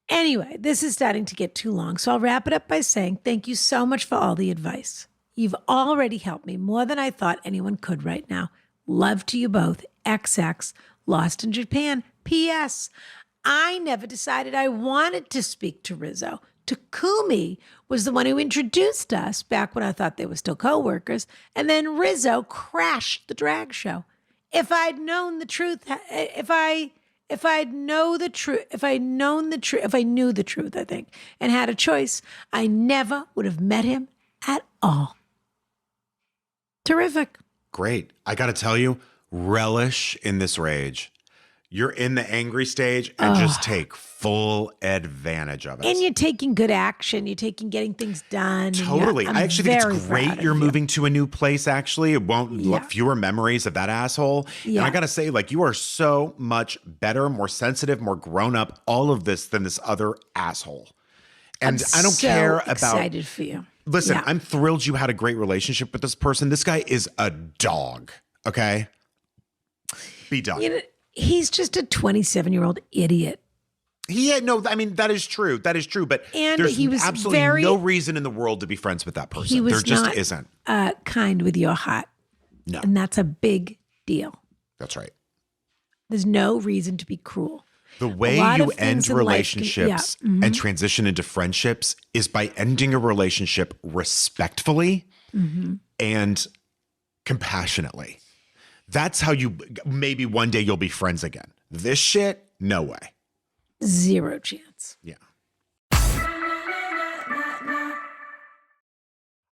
Anyway, this is starting to get too long, so I'll wrap it up by saying thank you so much for all the advice. You've already helped me more than I thought anyone could right now. Love to you both. XX, Lost in Japan. P.S. I never decided I wanted to speak to Rizzo. Takumi was the one who introduced us back when I thought they were still co-workers, and then Rizzo crashed the drag show. If I'd known the truth, if I knew the truth, I think, and had a choice, I never would have met him at all. Terrific. Great. I got to tell you, relish in this rage. You're in the angry stage and just take full advantage of it. And you're taking good action. You're taking getting things done. Totally. I actually think it's great you're moving to a new place, actually. It won't fewer memories of that asshole. Yeah. And I got to say, like, you are so much better, more sensitive, more grown up, all of this than this other asshole. And I don't care about. Excited for you. Listen, I'm thrilled you had a great relationship with this person. This guy is a dog. Okay? Be done. You know, he's just a 27-year-old idiot. That is true. That is true. But there's absolutely no reason in the world to be friends with that person. There just isn't. Kind with your heart. No. And that's a big deal. That's right. There's no reason to be cruel. The way you end relationships and transition into friendships is by ending a relationship respectfully and compassionately. That's how maybe one day you'll be friends again. This shit, no way. Zero chance. Yeah.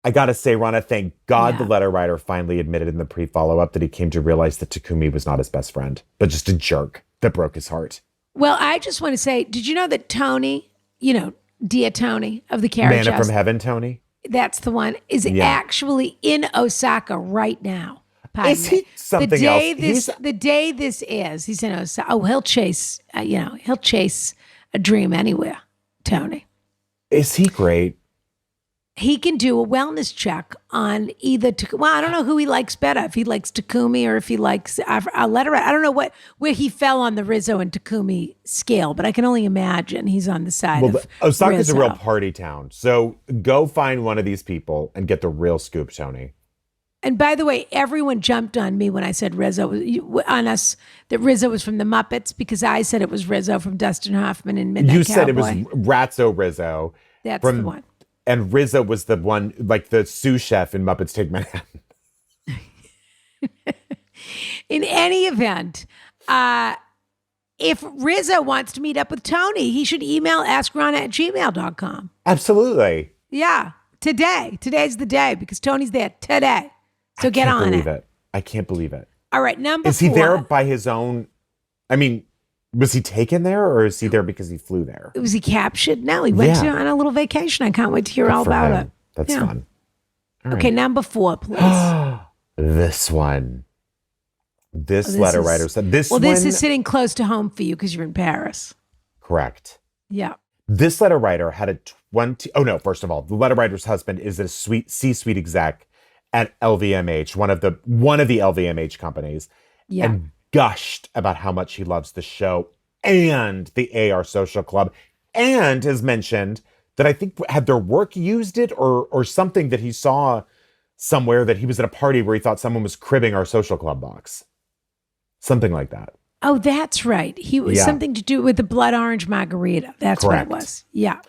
I gotta say, Rana, thank God the letter writer finally admitted in the pre-follow-up that he came to realize that Takumi was not his best friend, but just a jerk that broke his heart. Well, I just want to say, did you know that Tony, dear Tony of the Carriage Manna House, from Heaven, Tony? That's the one, is actually in Osaka right now. Is he something else? The day this is, he's in Osaka. Oh, he'll chase, he'll chase a dream anywhere, Tony. Is he great? he can do a wellness check on either. Well, I don't know who he likes better. If he likes Takumi or if he likes a letter. I don't know where he fell on the Rizzo and Takumi scale, but I can only imagine he's on the side of Osaka's Rizzo. a real party town. So go find one of these people and get the real scoop, Tony. And by the way, everyone jumped on me when I said Rizzo on us that Rizzo was from the Muppets because I said it was Rizzo from Dustin Hoffman in Midnight You Cowboy. said it was Ratso Rizzo. That's the one. And Rizzo was the one, like the sous chef in Muppets Take Manhattan. In any event, if Rizzo wants to meet up with Tony, he should email askron@gmail.com. Absolutely. Yeah, today. Today's the day because Tony's there today. So get on it. I can't believe it. I can't believe it. All right, number 4. Is he there by his own? I mean, was he taken there or is he there because he flew there? Was he captured? No, he went on a little vacation. I can't wait to hear all about it. That's fun. All Okay, right. number 4, please. This one. This letter writer said this one. Well, this is sitting close to home for you because you're in Paris. Correct. Yeah. This letter writer had a 20. Oh, no. First of all, the letter writer's husband is a C-suite exec at LVMH, one of the LVMH companies, and gushed about how much he loves the show and the AR Social Club, and has mentioned that I think had their work used it or something that he saw somewhere that he was at a party where he thought someone was cribbing our Social Club box. Something like that. Oh, that's right. He was something to do with the blood orange margarita. That's Correct. what it was. Yeah.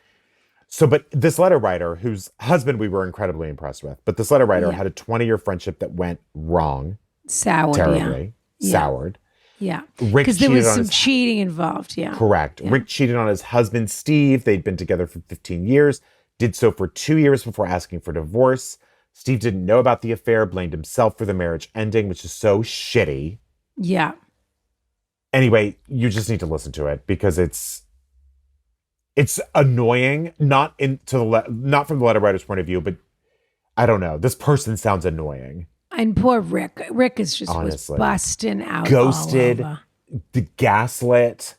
So, but this letter writer, whose husband we were incredibly impressed with, but this letter writer had a 20-year friendship that went wrong. Soured. Terribly. Yeah. Soured. Yeah. Rick Because there was cheated on some cheating involved. Yeah. Correct. Yeah. Rick cheated on his husband, Steve. They'd been together for 15 years, did so for 2 years before asking for divorce. Steve didn't know about the affair, blamed himself for the marriage ending, which is so shitty. Yeah. Anyway, you just need to listen to it because it's annoying, not from the letter writer's point of view, but I don't know. This person sounds annoying. And poor Rick. Rick is just Honestly. was busting out. Ghosted, all over. the gaslit.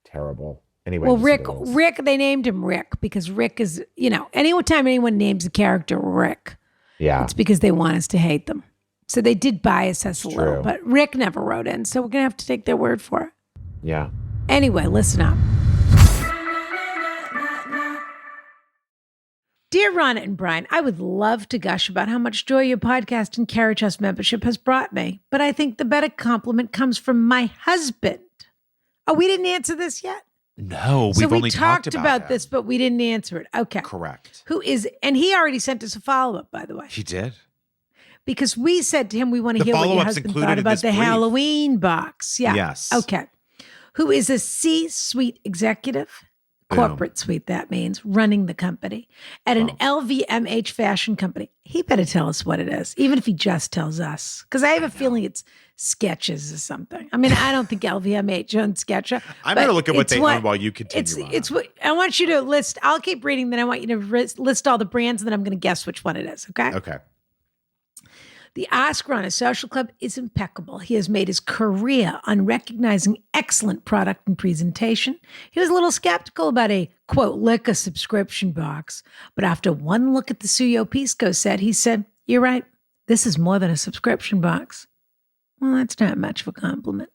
Terrible. Anyway. Well, Rick, they named him Rick because Rick is, anytime anyone names a character Rick, it's because they want us to hate them. So they did bias us a little, but Rick never wrote in, so we're going to have to take their word for it. Yeah. Anyway, listen up. Dear Ronna and Brian, I would love to gush about how much joy your podcast and Carriage House membership has brought me, but I think the better compliment comes from my husband. Oh, we didn't answer this yet? No, we've only talked about this, but we didn't answer it. Okay. Correct. And he already sent us a follow-up, by the way. He did. Because we said to him, we want to hear what your husband thought about the Halloween box. Yeah. Yes. Okay. Who is a C-suite executive, corporate suite, that means, running the company at an LVMH fashion company. He better tell us what it is, even if he just tells us. Because I have a feeling it's Skechers or something. I mean, I don't think LVMH owns Skechers. I'm going to look at what they own while you continue. It's what I want you to list. I'll keep reading, then I want you to list all the brands, and then I'm going to guess which one it is. Okay? Okay. The Oscar on a Social Club is impeccable. He has made his career on recognizing excellent product and presentation. He was a little skeptical about a, quote, liquor subscription box. But after one look at the Suyo Pisco set, he said, you're right. This is more than a subscription box. Well, that's not much of a compliment.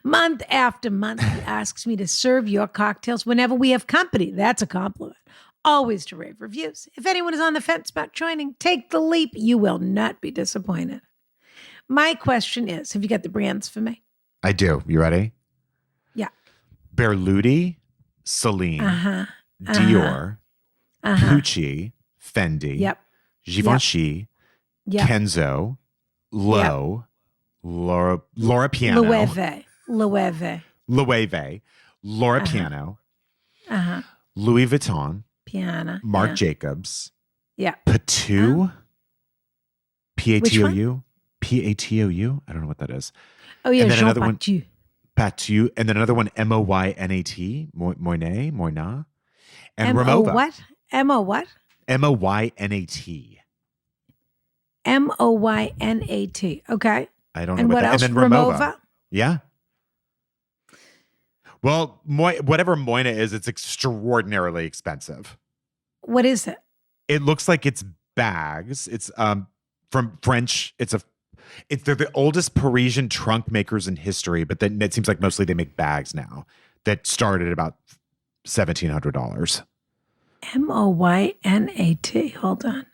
Month after month, he asks me to serve your cocktails whenever we have company. That's a compliment. Always to rave reviews. If anyone is on the fence about joining, take the leap. You will not be disappointed. My question is, have you got the brands for me? I do. You ready? Yeah. Berluti, Celine, Dior, Pucci, Fendi, Givenchy, Kenzo, Loewe, Laura Piano. Loewe, Laura Piano, Louis Vuitton, Piano. Marc Jacobs. Yeah. Patou. Patou. Patou. I don't know what that is. Oh, yeah. And then Jean another one. Patou. Patou. And then another one, Moynat. Moynat. And Ramova. What? M-O what? Moynat. Moynat. Okay. I don't know and what what that else? And then Ramova. Yeah. Well, whatever Moyna is, it's extraordinarily expensive. What is it? It looks like it's bags. It's from French. They're the oldest Parisian trunk makers in history, but then it seems like mostly they make bags now that started at about $1,700. Moynat. Hold on.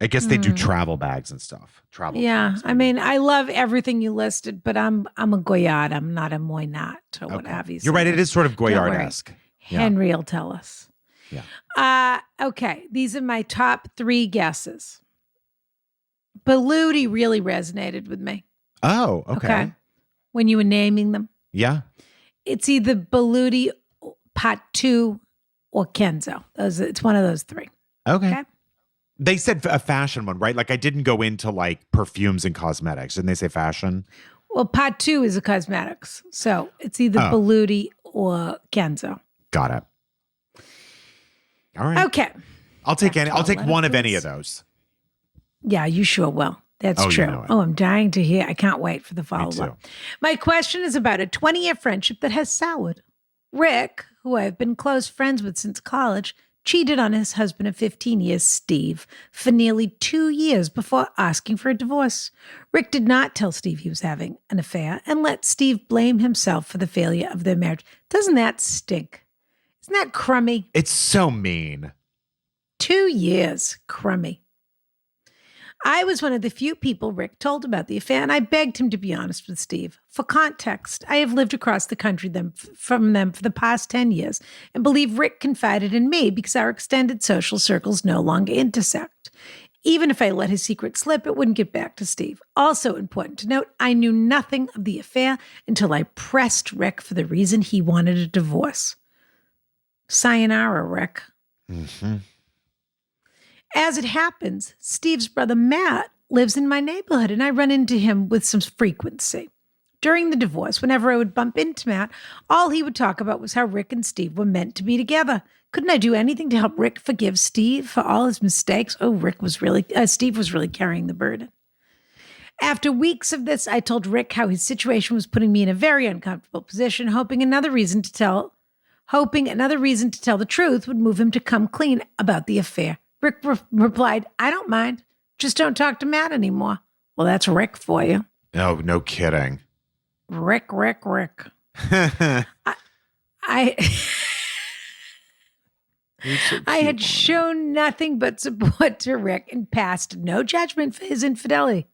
I guess they do travel bags and stuff. Travel. Yeah, bags, I mean, I love everything you listed, but I'm a Goyard. I'm not a Moynat or what have you. You're right. It is sort of Don't worry. Goyard-esque. Henry will tell us. Yeah. Okay, these are my top 3 guesses. Baluti really resonated with me. Oh, okay. When you were naming them. Yeah. It's either Baluti, Patu, or Kenzo. It's one of those 3. Okay. They said a fashion one, right? Like I didn't go into like perfumes and cosmetics. Didn't they say fashion? Well, Patu is a cosmetics. So it's either Baluti or Kenzo. Got it. All right. Okay. I'll take one of any of those. Yeah, you sure will. That's true. You know it. Oh, I'm dying to hear. I can't wait for the follow-up. too. My question is about a 20-year friendship that has soured. Rick, who I've been close friends with since college, cheated on his husband of 15 years, Steve, for nearly 2 years before asking for a divorce. Rick did not tell Steve he was having an affair and let Steve blame himself for the failure of their marriage. Doesn't that stink? Isn't that crummy? It's so mean. 2 years, crummy. I was one of the few people Rick told about the affair, and I begged him to be honest with Steve. For context, I have lived across the country from them for the past 10 years and believe Rick confided in me because our extended social circles no longer intersect. Even if I let his secret slip, it wouldn't get back to Steve. Also important to note, I knew nothing of the affair until I pressed Rick for the reason he wanted a divorce. Sayonara, Rick. Mm-hmm. As it happens, Steve's brother Matt lives in my neighborhood, and I run into him with some frequency. During the divorce, whenever I would bump into Matt, all he would talk about was how Rick and Steve were meant to be together. Couldn't I do anything to help Rick forgive Steve for all his mistakes? Oh, Steve was really carrying the burden. After weeks of this, I told Rick how his situation was putting me in a very uncomfortable position, hoping another reason to tell the truth would move him to come clean about the affair. Rick replied, I don't mind. Just don't talk to Matt anymore. Well, that's Rick for you. Oh, no kidding. Rick. I had shown nothing but support to Rick and passed no judgment for his infidelity.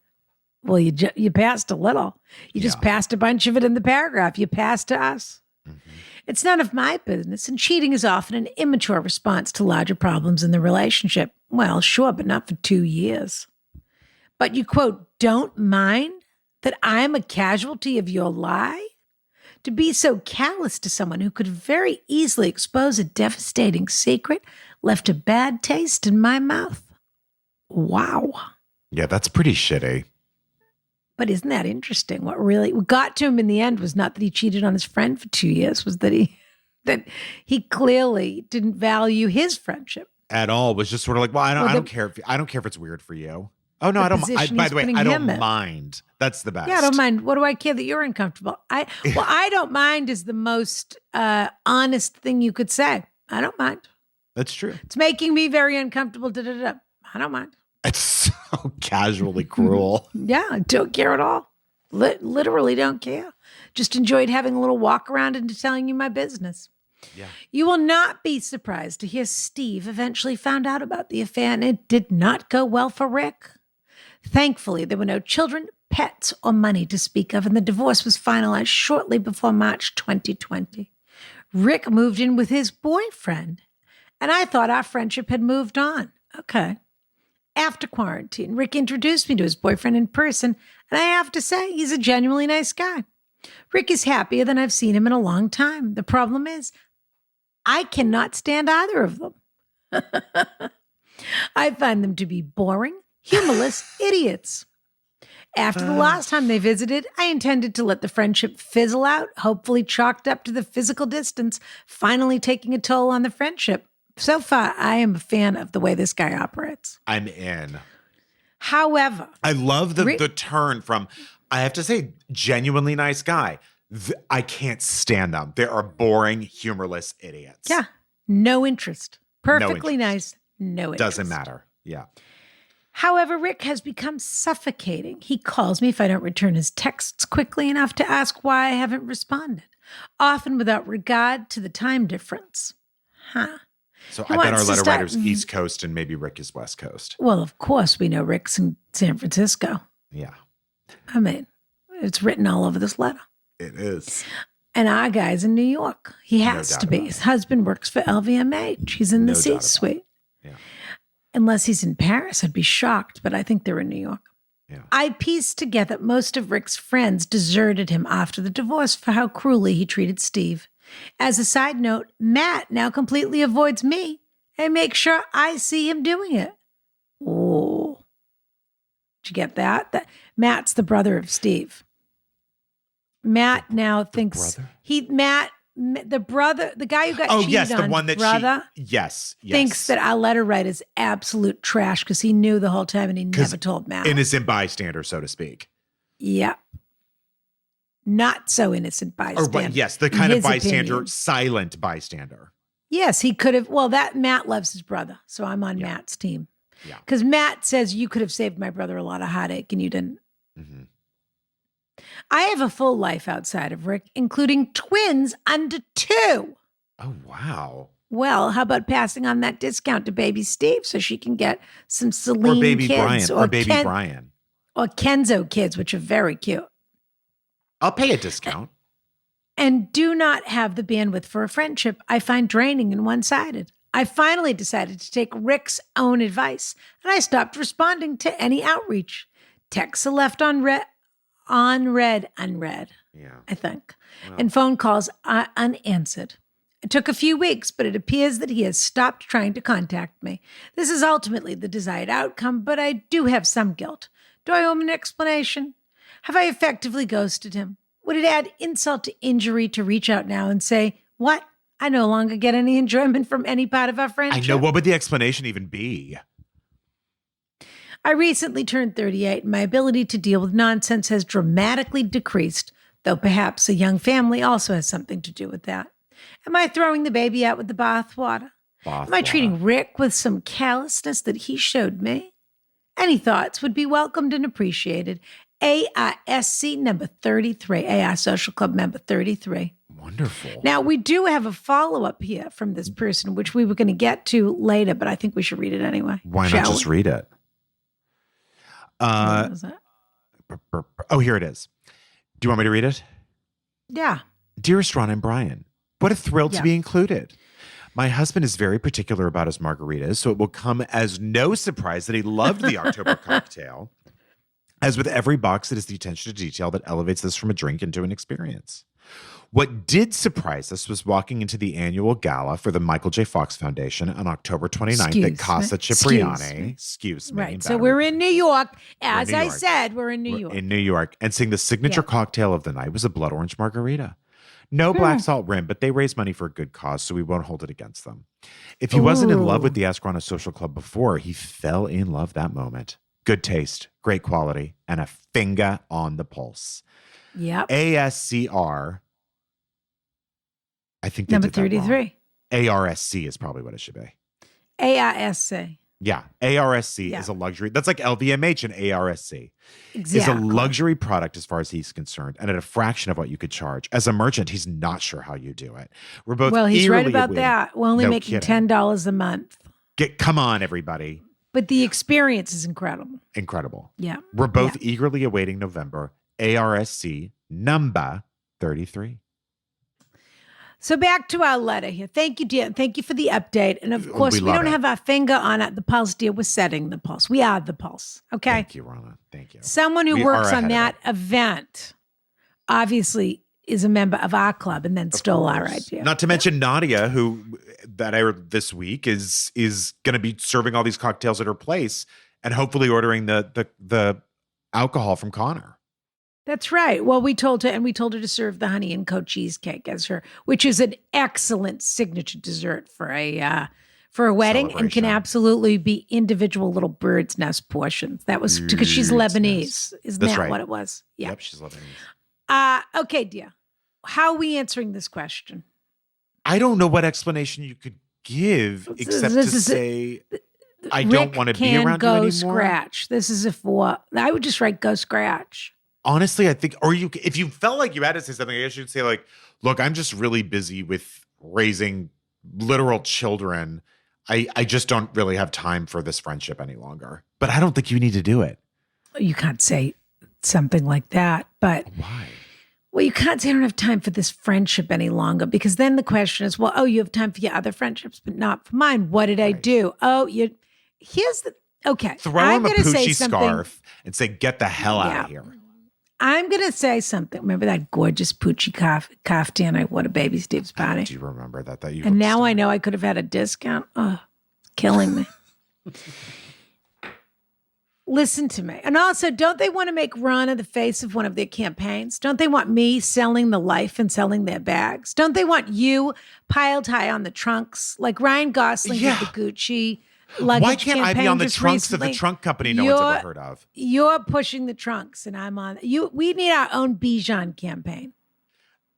Well, you passed a little. You just passed a bunch of it in the paragraph. You passed to us. Mm-hmm. It's none of my business, and cheating is often an immature response to larger problems in the relationship. Well, sure, but not for 2 years. But you, quote, don't mind that I'm a casualty of your lie? To be so callous to someone who could very easily expose a devastating secret left a bad taste in my mouth. Wow. Yeah, that's pretty shitty. But isn't that interesting? What got to him in the end was not that he cheated on his friend for 2 years, was that he clearly didn't value his friendship at all. Was just sort of like, well, I don't care if it's weird for you. Oh no, I don't. By the way, I don't mind. That's the best. Yeah, I don't mind. What do I care that you're uncomfortable? I don't mind is the most honest thing you could say. I don't mind. That's true. It's making me very uncomfortable. I don't mind. It's so casually cruel. Yeah, I don't care at all. Literally don't care. Just enjoyed having a little walk around into telling you my business. Yeah. You will not be surprised to hear Steve eventually found out about the affair, and it did not go well for Rick. Thankfully, there were no children, pets, or money to speak of, and the divorce was finalized shortly before March 2020. Rick moved in with his boyfriend, and I thought our friendship had moved on. Okay. After quarantine, Rick introduced me to his boyfriend in person, and I have to say, he's a genuinely nice guy. Rick is happier than I've seen him in a long time. The problem is, I cannot stand either of them. I find them to be boring, humorless idiots. After the last time they visited, I intended to let the friendship fizzle out, hopefully chalked up to the physical distance, finally taking a toll on the friendship. So far, I am a fan of the way this guy operates. I'm in. However, I love the turn from, I have to say, genuinely nice guy. I can't stand them. They are boring, humorless idiots. Yeah. No interest. Perfectly interest. nice. No interest. Doesn't matter. Yeah. However, Rick has become suffocating. He calls me if I don't return his texts quickly enough to ask why I haven't responded, often without regard to the time difference. Huh. So He I bet our wants to letter start- writer's East Coast and maybe Rick is West Coast. Well, of course, we know Rick's in San Francisco. Yeah, I mean, it's written all over this letter. it is. And our guy's in New York. He No has doubt to be. about His it. husband works for LVMH. He's in the No doubt about it. C-suite. Yeah. Unless he's in Paris, I'd be shocked, but I think they're in New York. Yeah. I pieced together most of Rick's friends deserted him after the divorce for how cruelly he treated Steve. As a side note, Matt now completely avoids me and makes sure I see him doing it. Oh. Did you get that? Matt's the brother of Steve. Matt now thinks brother? the guy who got Oh cheated yes, the on, one that brother, yes. thinks that our letter writer is absolute trash because he knew the whole time and he never told Matt. innocent bystander, so to speak. Yep. Not so innocent bystander. Or but yes, the kind in of his bystander, opinion. silent bystander. Yes, he could have. Well, that Matt loves his brother, so I'm on Yeah. Matt's team. Yeah. Because Matt says you could have saved my brother a lot of heartache and you didn't. Mm-hmm. I have a full life outside of Rick, including twins under 2. Oh wow. Well, how about passing on that discount to baby Steve so she can get some Celine Or baby kids Brian. Or baby Brian. or Kenzo kids, which are very cute. I'll pay a discount. And do not have the bandwidth for a friendship I find draining and one-sided. I finally decided to take Rick's own advice, and I stopped responding to any outreach. Texts are left unread, Yeah. I think, Well. and phone calls are unanswered. It took a few weeks, but it appears that he has stopped trying to contact me. This is ultimately the desired outcome, but I do have some guilt. Do I owe him an explanation? Have I effectively ghosted him? Would it add insult to injury to reach out now and say, what? I no longer get any enjoyment from any part of our I friendship. know. What would the explanation even be? I recently turned 38 and my ability to deal with nonsense has dramatically decreased, though perhaps a young family also has something to do with that. Am I throwing the baby out with the bathwater? Am I treating Rick with some callousness that he showed me? Any thoughts would be welcomed and appreciated. ARSC number 33, AR Social Club member 33. Wonderful. Now, we do have a follow-up here from this person, which we were going to get to later, but I think we should read it anyway. Why Shall not just we? read it? What was that? Oh, here it is. Do you want me to read it? Yeah. Dearest Ron and Brian, what a thrill Yeah. to be included. My husband is very particular about his margaritas, so it will come as no surprise that he loved the October cocktail. As with every box, it is the attention to detail that elevates this from a drink into an experience. What did surprise us was walking into the annual gala for the Michael J. Fox Foundation on October 29th at Casa Cipriani. Excuse me. Right. So we're in New York. As New I York. said, we're in New We're York. in New York, and seeing the signature Yeah. cocktail of the night was a blood orange margarita. No black salt rim, but they raise money for a good cause, so we won't hold it against them. If he wasn't in love with the Ask Ron a Social Club before, he fell in love that moment. Good taste, great quality, and a finger on the pulse. Yep. ASCR. I think they Number did that wrong. 33. ARSC is probably what it should be. ARSC. Yeah, ARSC Yeah. is a luxury. That's like LVMH and ARSC. Exactly. Is a luxury product as far as he's concerned, and at a fraction of what you could charge. As a merchant, he's not sure how you do it. We're both Well, he's right eagerly about awaiting- that. We're only No making kidding. $10 a month. Come on, everybody. But the experience is incredible. Incredible. Yeah. We're both eagerly awaiting November. ARSC number 33. So back to our letter here. Thank you, dear. Thank you for the update. And of course, We we love don't it. have our finger on the pulse, dear. We're setting the pulse. We are the pulse. Okay. Thank you, Rana. Thank you. Someone who We works are on ahead that event obviously is a member of our club and then stole our course. idea. Not to mention Nadia, who that I heard this week is going to be serving all these cocktails at her place and hopefully ordering the alcohol from Connor. That's right. Well, we told her to serve the honey and co cheesecake as her, which is an excellent signature dessert for a wedding and can Celebration. absolutely be individual little bird's nest portions. That was because she's Bird's Lebanese. nest. Isn't That's that right. what it was? Yeah. Yep, she's Lebanese. Okay, dear. how are we answering this question? I don't know what explanation you could give except to say, I don't want to be around you anymore. Go scratch. This is I would just write go scratch. Honestly, I think, or if you felt like you had to say something, I guess you'd say like, look, I'm just really busy with raising literal children. I just don't really have time for this friendship any longer. But I don't think you need to do it. You can't say something like that, but why? Well, you can't say I don't have time for this friendship any longer, because then the question is, well, oh, you have time for your other friendships, but not for mine. What did I do? Oh, okay. Throw him a Poochie scarf and say, get the hell out of here. I'm going to say something. Remember that gorgeous Poochie kaftan I wore to Baby Steve's party? Do you remember that? And now I know I could have had a discount. Oh, it's killing me. Listen to me. And also, don't they want to make Rana the face of one of their campaigns? Don't they want me selling the life and selling their bags? Don't they want you piled high on the trunks? Like Ryan Gosling with the Gucci luggage. Why can't I be on the trunks of the trunk company no one's ever heard of? You're pushing the trunks and I'm on. We need our own Bijan campaign.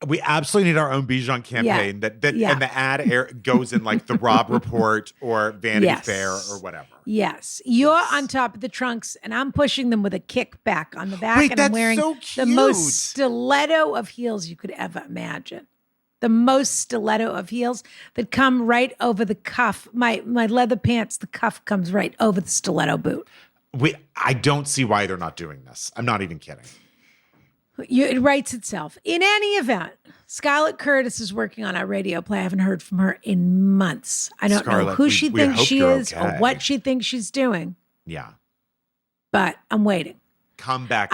We absolutely need our own Bijan campaign and the ad goes in like the Rob Report or Vanity Fair or whatever. Yes. You're on top of the trunks and I'm pushing them with a kickback on the back. And I'm wearing the most stiletto of heels you could ever imagine. The most stiletto of heels that come right over the cuff. My leather pants, the cuff comes right over the stiletto boot. I don't see why they're not doing this. I'm not even kidding. It writes itself. In any event, Scarlett Curtis is working on our radio play. I haven't heard from her in months. I don't know who she thinks she is or what she thinks she's doing. Yeah. But I'm waiting. Come back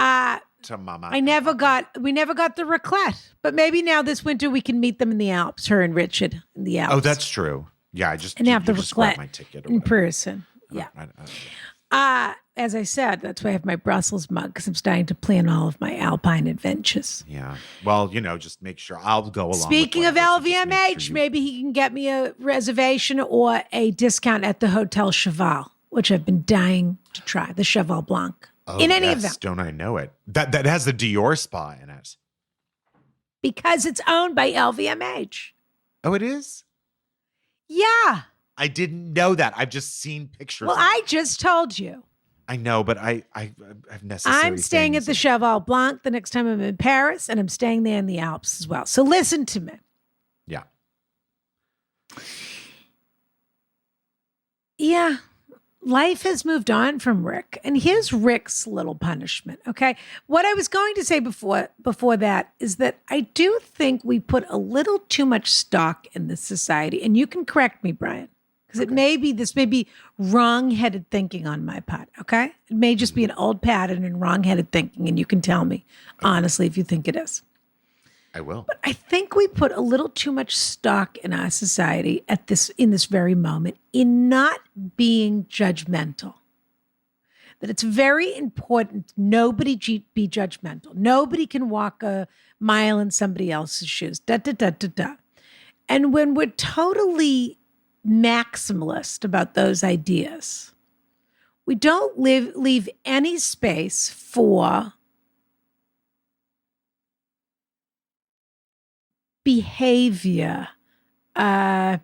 to Mama. We never got the raclette. But maybe now this winter we can meet them in the Alps, her and Richard in the Alps. Oh, that's true. Yeah, and have the raclette my ticket in person. Yeah. As I said, that's why I have my Brussels mug, because I'm starting to plan all of my Alpine adventures. Yeah. Well, just make sure I'll go along. Speaking of LVMH, maybe he can get me a reservation or a discount at the Hotel Cheval, which I've been dying to try, the Cheval Blanc. Oh, in any event. Don't I know it? That has the Dior spa in it. Because it's owned by LVMH. Oh, it is? Yeah. I didn't know that. I've just seen pictures. Well, I just told you. I know, but I have necessary I'm staying at the Cheval Blanc the next time I'm in Paris, and I'm staying there in the Alps as well. So listen to me. Yeah. Yeah. Life has moved on from Rick, and here's Rick's little punishment, okay? What I was going to say before that is that I do think we put a little too much stock in this society, and you can correct me, Brian. Because this may be wrong-headed thinking on my part, okay? It may just be an old pattern and wrong-headed thinking, and you can tell me, honestly, if you think it is. I will. But I think we put a little too much stock in our society in this very moment in not being judgmental. That it's very important nobody be judgmental. Nobody can walk a mile in somebody else's shoes. And when we're totally maximalist about those ideas, we don't leave any space for behavior. Well,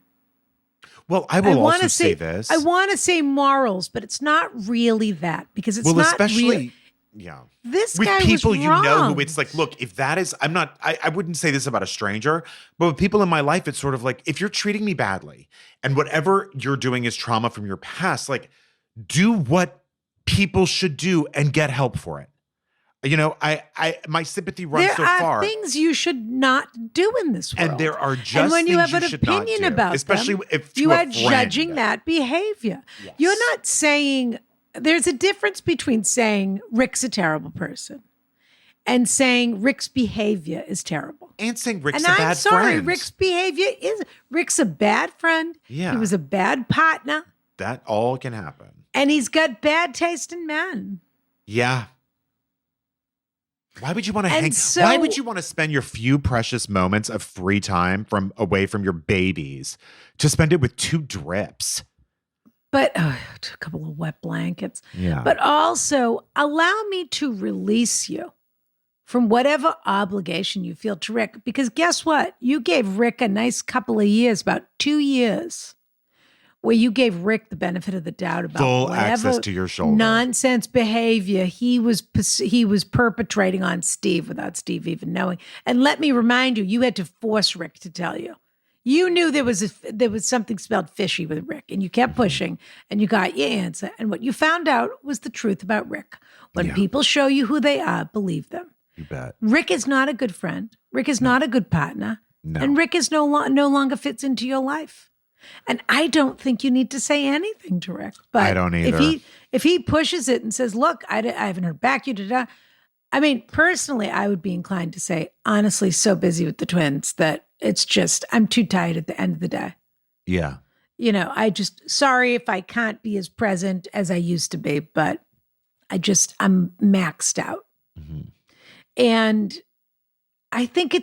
I will also say this. I want to say morals, but it's not really that, because it's not especially Yeah. This with guy people was you wrong. know who it's like, look, if that is, I wouldn't say this about a stranger, but with people in my life, it's sort of like, if you're treating me badly and whatever you're doing is trauma from your past, like do what people should do and get help for it. You know, my sympathy runs so far. There are things you should not do in this world. And there are just and when you have an you should not opinion do, about especially them, if to you a are friend. judging that behavior. Yes. You're not saying, there's a difference between saying Rick's a terrible person and saying Rick's behavior is terrible. And saying Rick's and a bad friend. I'm sorry, Rick's a bad friend. Yeah. He was a bad partner. That all can happen. And he's got bad taste in men. Yeah. Why would you want to why would you want to spend your few precious moments of free time away from your babies to spend it with 2 drips? But a couple of wet blankets. Yeah. But also allow me to release you from whatever obligation you feel to Rick. Because guess what? You gave Rick a nice couple of years, about 2 years, where you gave Rick the benefit of the doubt about full whatever access to your shoulder. nonsense behavior he was perpetrating on Steve without Steve even knowing. And let me remind you, you had to force Rick to tell you. You knew there was something spelled fishy with Rick, and you kept pushing, and you got your answer. And what you found out was the truth about Rick. When people show you who they are, believe them. You bet. Rick is not a good friend. Rick is not a good partner. No. And Rick is no longer fits into your life. And I don't think you need to say anything to Rick. But I don't either. If he pushes it and says, look, I haven't heard back, I mean, personally, I would be inclined to say, honestly, so busy with the twins that it's just, I'm too tired at the end of the day. Yeah. Sorry if I can't be as present as I used to be, but I'm maxed out. Mm-hmm. And I think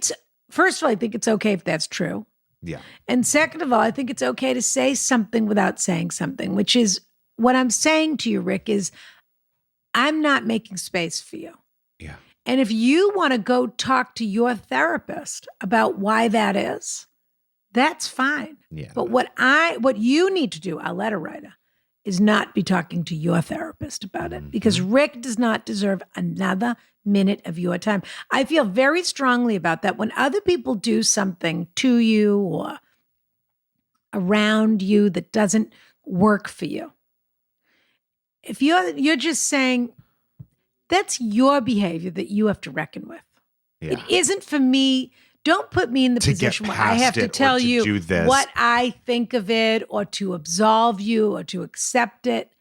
first of all, I think it's okay if that's true. Yeah. And second of all, I think it's okay to say something without saying something, which is what I'm saying to you, Rick, is I'm not making space for you. Yeah. And if you want to go talk to your therapist about why that is, that's fine. Yeah. But what you need to do, our letter writer, is not be talking to your therapist about it, because Rick does not deserve another minute of your time. I feel very strongly about that. When other people do something to you or around you that doesn't work for you, if you're just saying that's your behavior that you have to reckon with. Yeah. It isn't for me. Don't put me in the position where I have to tell you what I think of it, or to absolve you, or to accept it.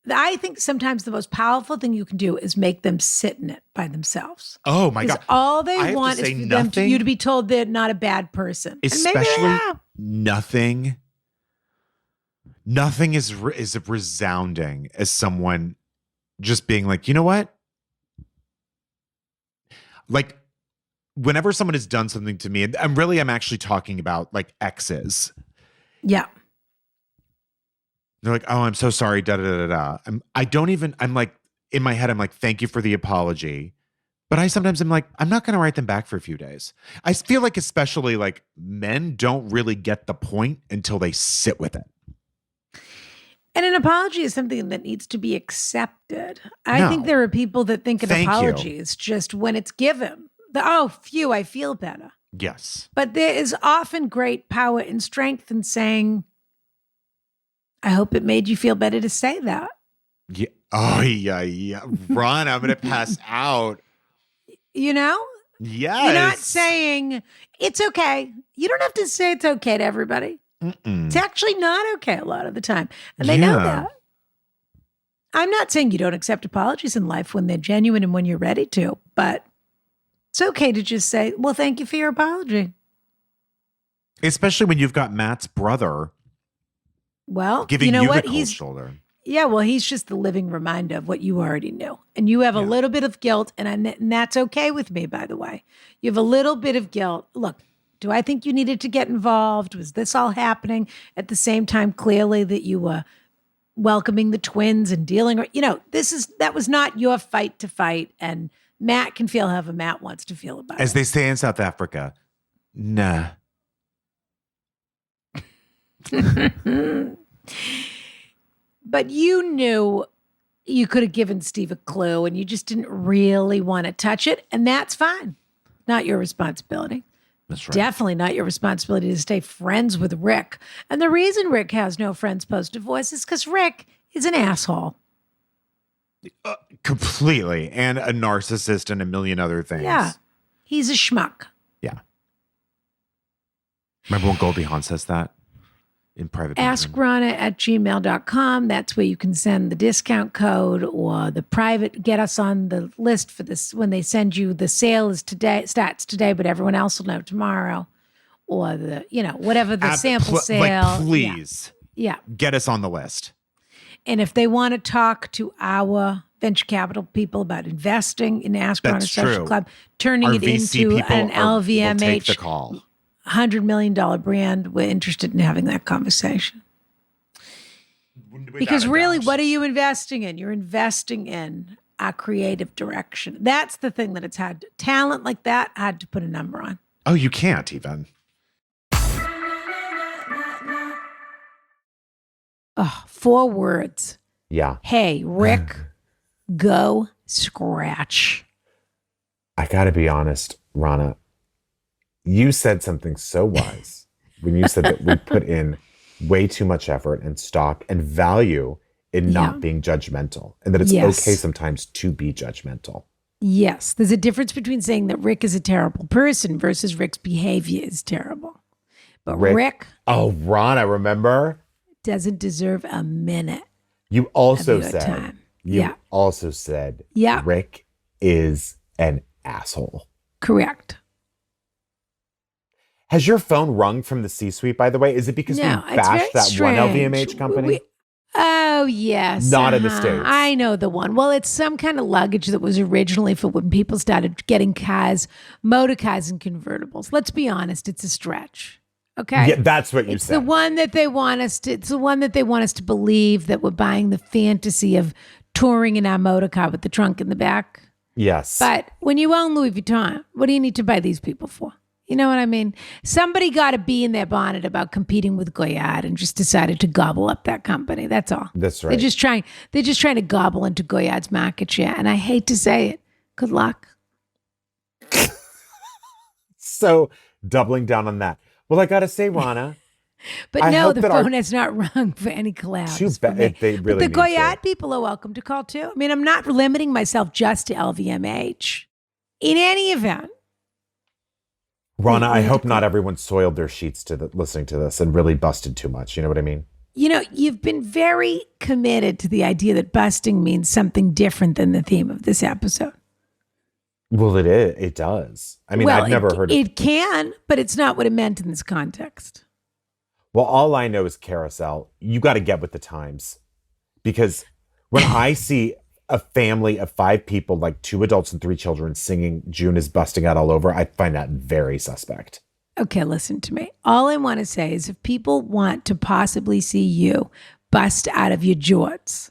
I think sometimes the most powerful thing you can do is make them sit in it by themselves. Oh my God. All they want is for you to be told they're not a bad person. Especially nothing is resounding as someone just being like, you know what? Like, whenever someone has done something to me, and I'm actually talking about like exes. Yeah. They're like, oh, I'm so sorry, da da da da. I'm like, in my head, I'm like, thank you for the apology. But I sometimes am like, I'm not going to write them back for a few days. I feel like especially like men don't really get the point until they sit with it. And an apology is something that needs to be accepted. I think there are people that think an apology is just when it's given. I feel better. Yes. But there is often great power and strength in saying, I hope it made you feel better to say that. Yeah. Oh, yeah. Run, I'm going to pass out. You know? Yes. You're not saying it's okay. You don't have to say it's okay to everybody. Mm-mm. It's actually not okay a lot of the time. And they know that. I'm not saying you don't accept apologies in life when they're genuine and when you're ready to, but it's okay to just say, well, thank you for your apology. Especially when you've got Matt's brother giving you the cold shoulder. Yeah, well, he's just the living reminder of what you already knew. And you have a little bit of guilt, and that's okay with me, by the way. You have a little bit of guilt. Look, do I think you needed to get involved? Was this all happening at the same time, clearly, that you were welcoming the twins and dealing, that was not your fight to fight, and Matt can feel however Matt wants to feel about it. As they say in South Africa, nah. But you knew you could have given Steve a clue and you just didn't really want to touch it. And that's fine. Not your responsibility. That's right. Definitely not your responsibility to stay friends with Rick. And the reason Rick has no friends post-divorce is because Rick is an asshole. Completely. And a narcissist and a million other things. Yeah. He's a schmuck. Yeah. Remember when Goldie Hawn says that in private? AskRana@gmail.com. That's where you can send the discount code or the private, get us on the list for this when they send you the sale is today, starts today, but everyone else will know tomorrow. Or whatever the sample sale. Like, please. Yeah. Get us on the list. And if they want to talk to our venture capital people about investing in Ask Rana Social Club, turning it into an LVMH take the call. $100 million brand, we're interested in having that conversation. Because really, what are you investing in? You're investing in our creative direction. That's the thing that it's hard. Talent like that, hard to put a number on. Oh, you can't even. Oh, 4 words. Yeah. Hey, Rick, go scratch. I got to be honest, Rana. You said something so wise when you said that we put in way too much effort and stock and value in not being judgmental, and that it's okay sometimes to be judgmental. Yes. There's a difference between saying that Rick is a terrible person versus Rick's behavior is terrible. But Rick oh, Rana, remember? Doesn't deserve a minute. You also of your said, time. also said, Yeah. Rick is an asshole. Correct. Has your phone rung from the C-suite, by the way? Is it because we bashed that strange. one LVMH company? Oh, yes. Not in the States. I know the one. Well, it's some kind of luggage that was originally for when people started getting cars, motor cars and convertibles. Let's be honest, it's a stretch. Okay. Yeah, that's what you it's said. The one that they want us to. It's the one that they want us to believe that we're buying the fantasy of touring in our motor car with the trunk in the back. Yes. But when you own Louis Vuitton, what do you need to buy these people for? You know what I mean? Somebody got a bee in their bonnet about competing with Goyard and just decided to gobble up that company. That's all. That's right. They're just trying to gobble into Goyard's market share. And I hate to say it. Good luck. So doubling down on that. Well, I got to say, Rana. But no, the phone has not rung for any collabs. Too bad. They really but the need Goyard to. people are welcome to call too. I mean, I'm not limiting myself just to LVMH. In any event. Rana, I hope not everyone soiled their sheets to listening to this and really busted too much. You know what I mean? You know, you've been very committed to the idea that busting means something different than the theme of this episode. Well, it is. It does. I mean, I've never heard it. It can, but it's not what it meant in this context. Well, all I know is carousel. You got to get with the times. Because when I see a family of 5 people, like 2 adults and 3 children, singing June is busting out all over, I find that very suspect. Okay, listen to me. All I want to say is if people want to possibly see you bust out of your jorts,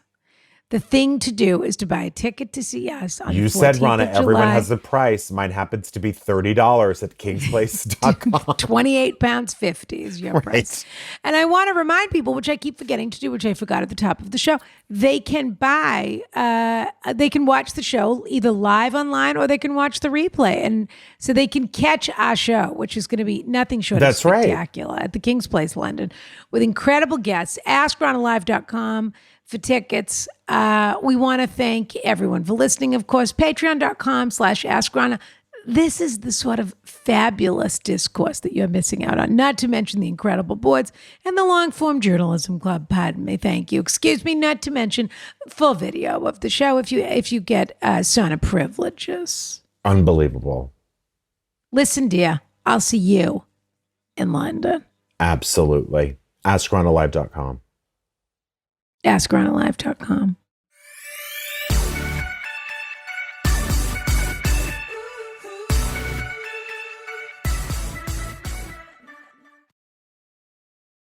the thing to do is to buy a ticket to see us on You the 14th said, Rana, of everyone July. has a price. Mine happens to be $30 at kingsplace.com. £28.50 is your price. And I want to remind people, which I keep forgetting to do, which I forgot at the top of the show, they can they can watch the show either live online or they can watch the replay. And so they can catch our show, which is going to be nothing short of spectacular at the King's Place, London, with incredible guests. AskRanaLive.com for tickets. We want to thank everyone for listening. Of course, patreon.com/AskRana. This is the sort of fabulous discourse that you're missing out on, not to mention the incredible boards and the long-form journalism club. Pardon me. Thank you. Excuse me, not to mention full video of the show if you get Sona privileges. Unbelievable. Listen, dear, I'll see you in London. Absolutely. AskRanaLive.com. AskRanaLive.com.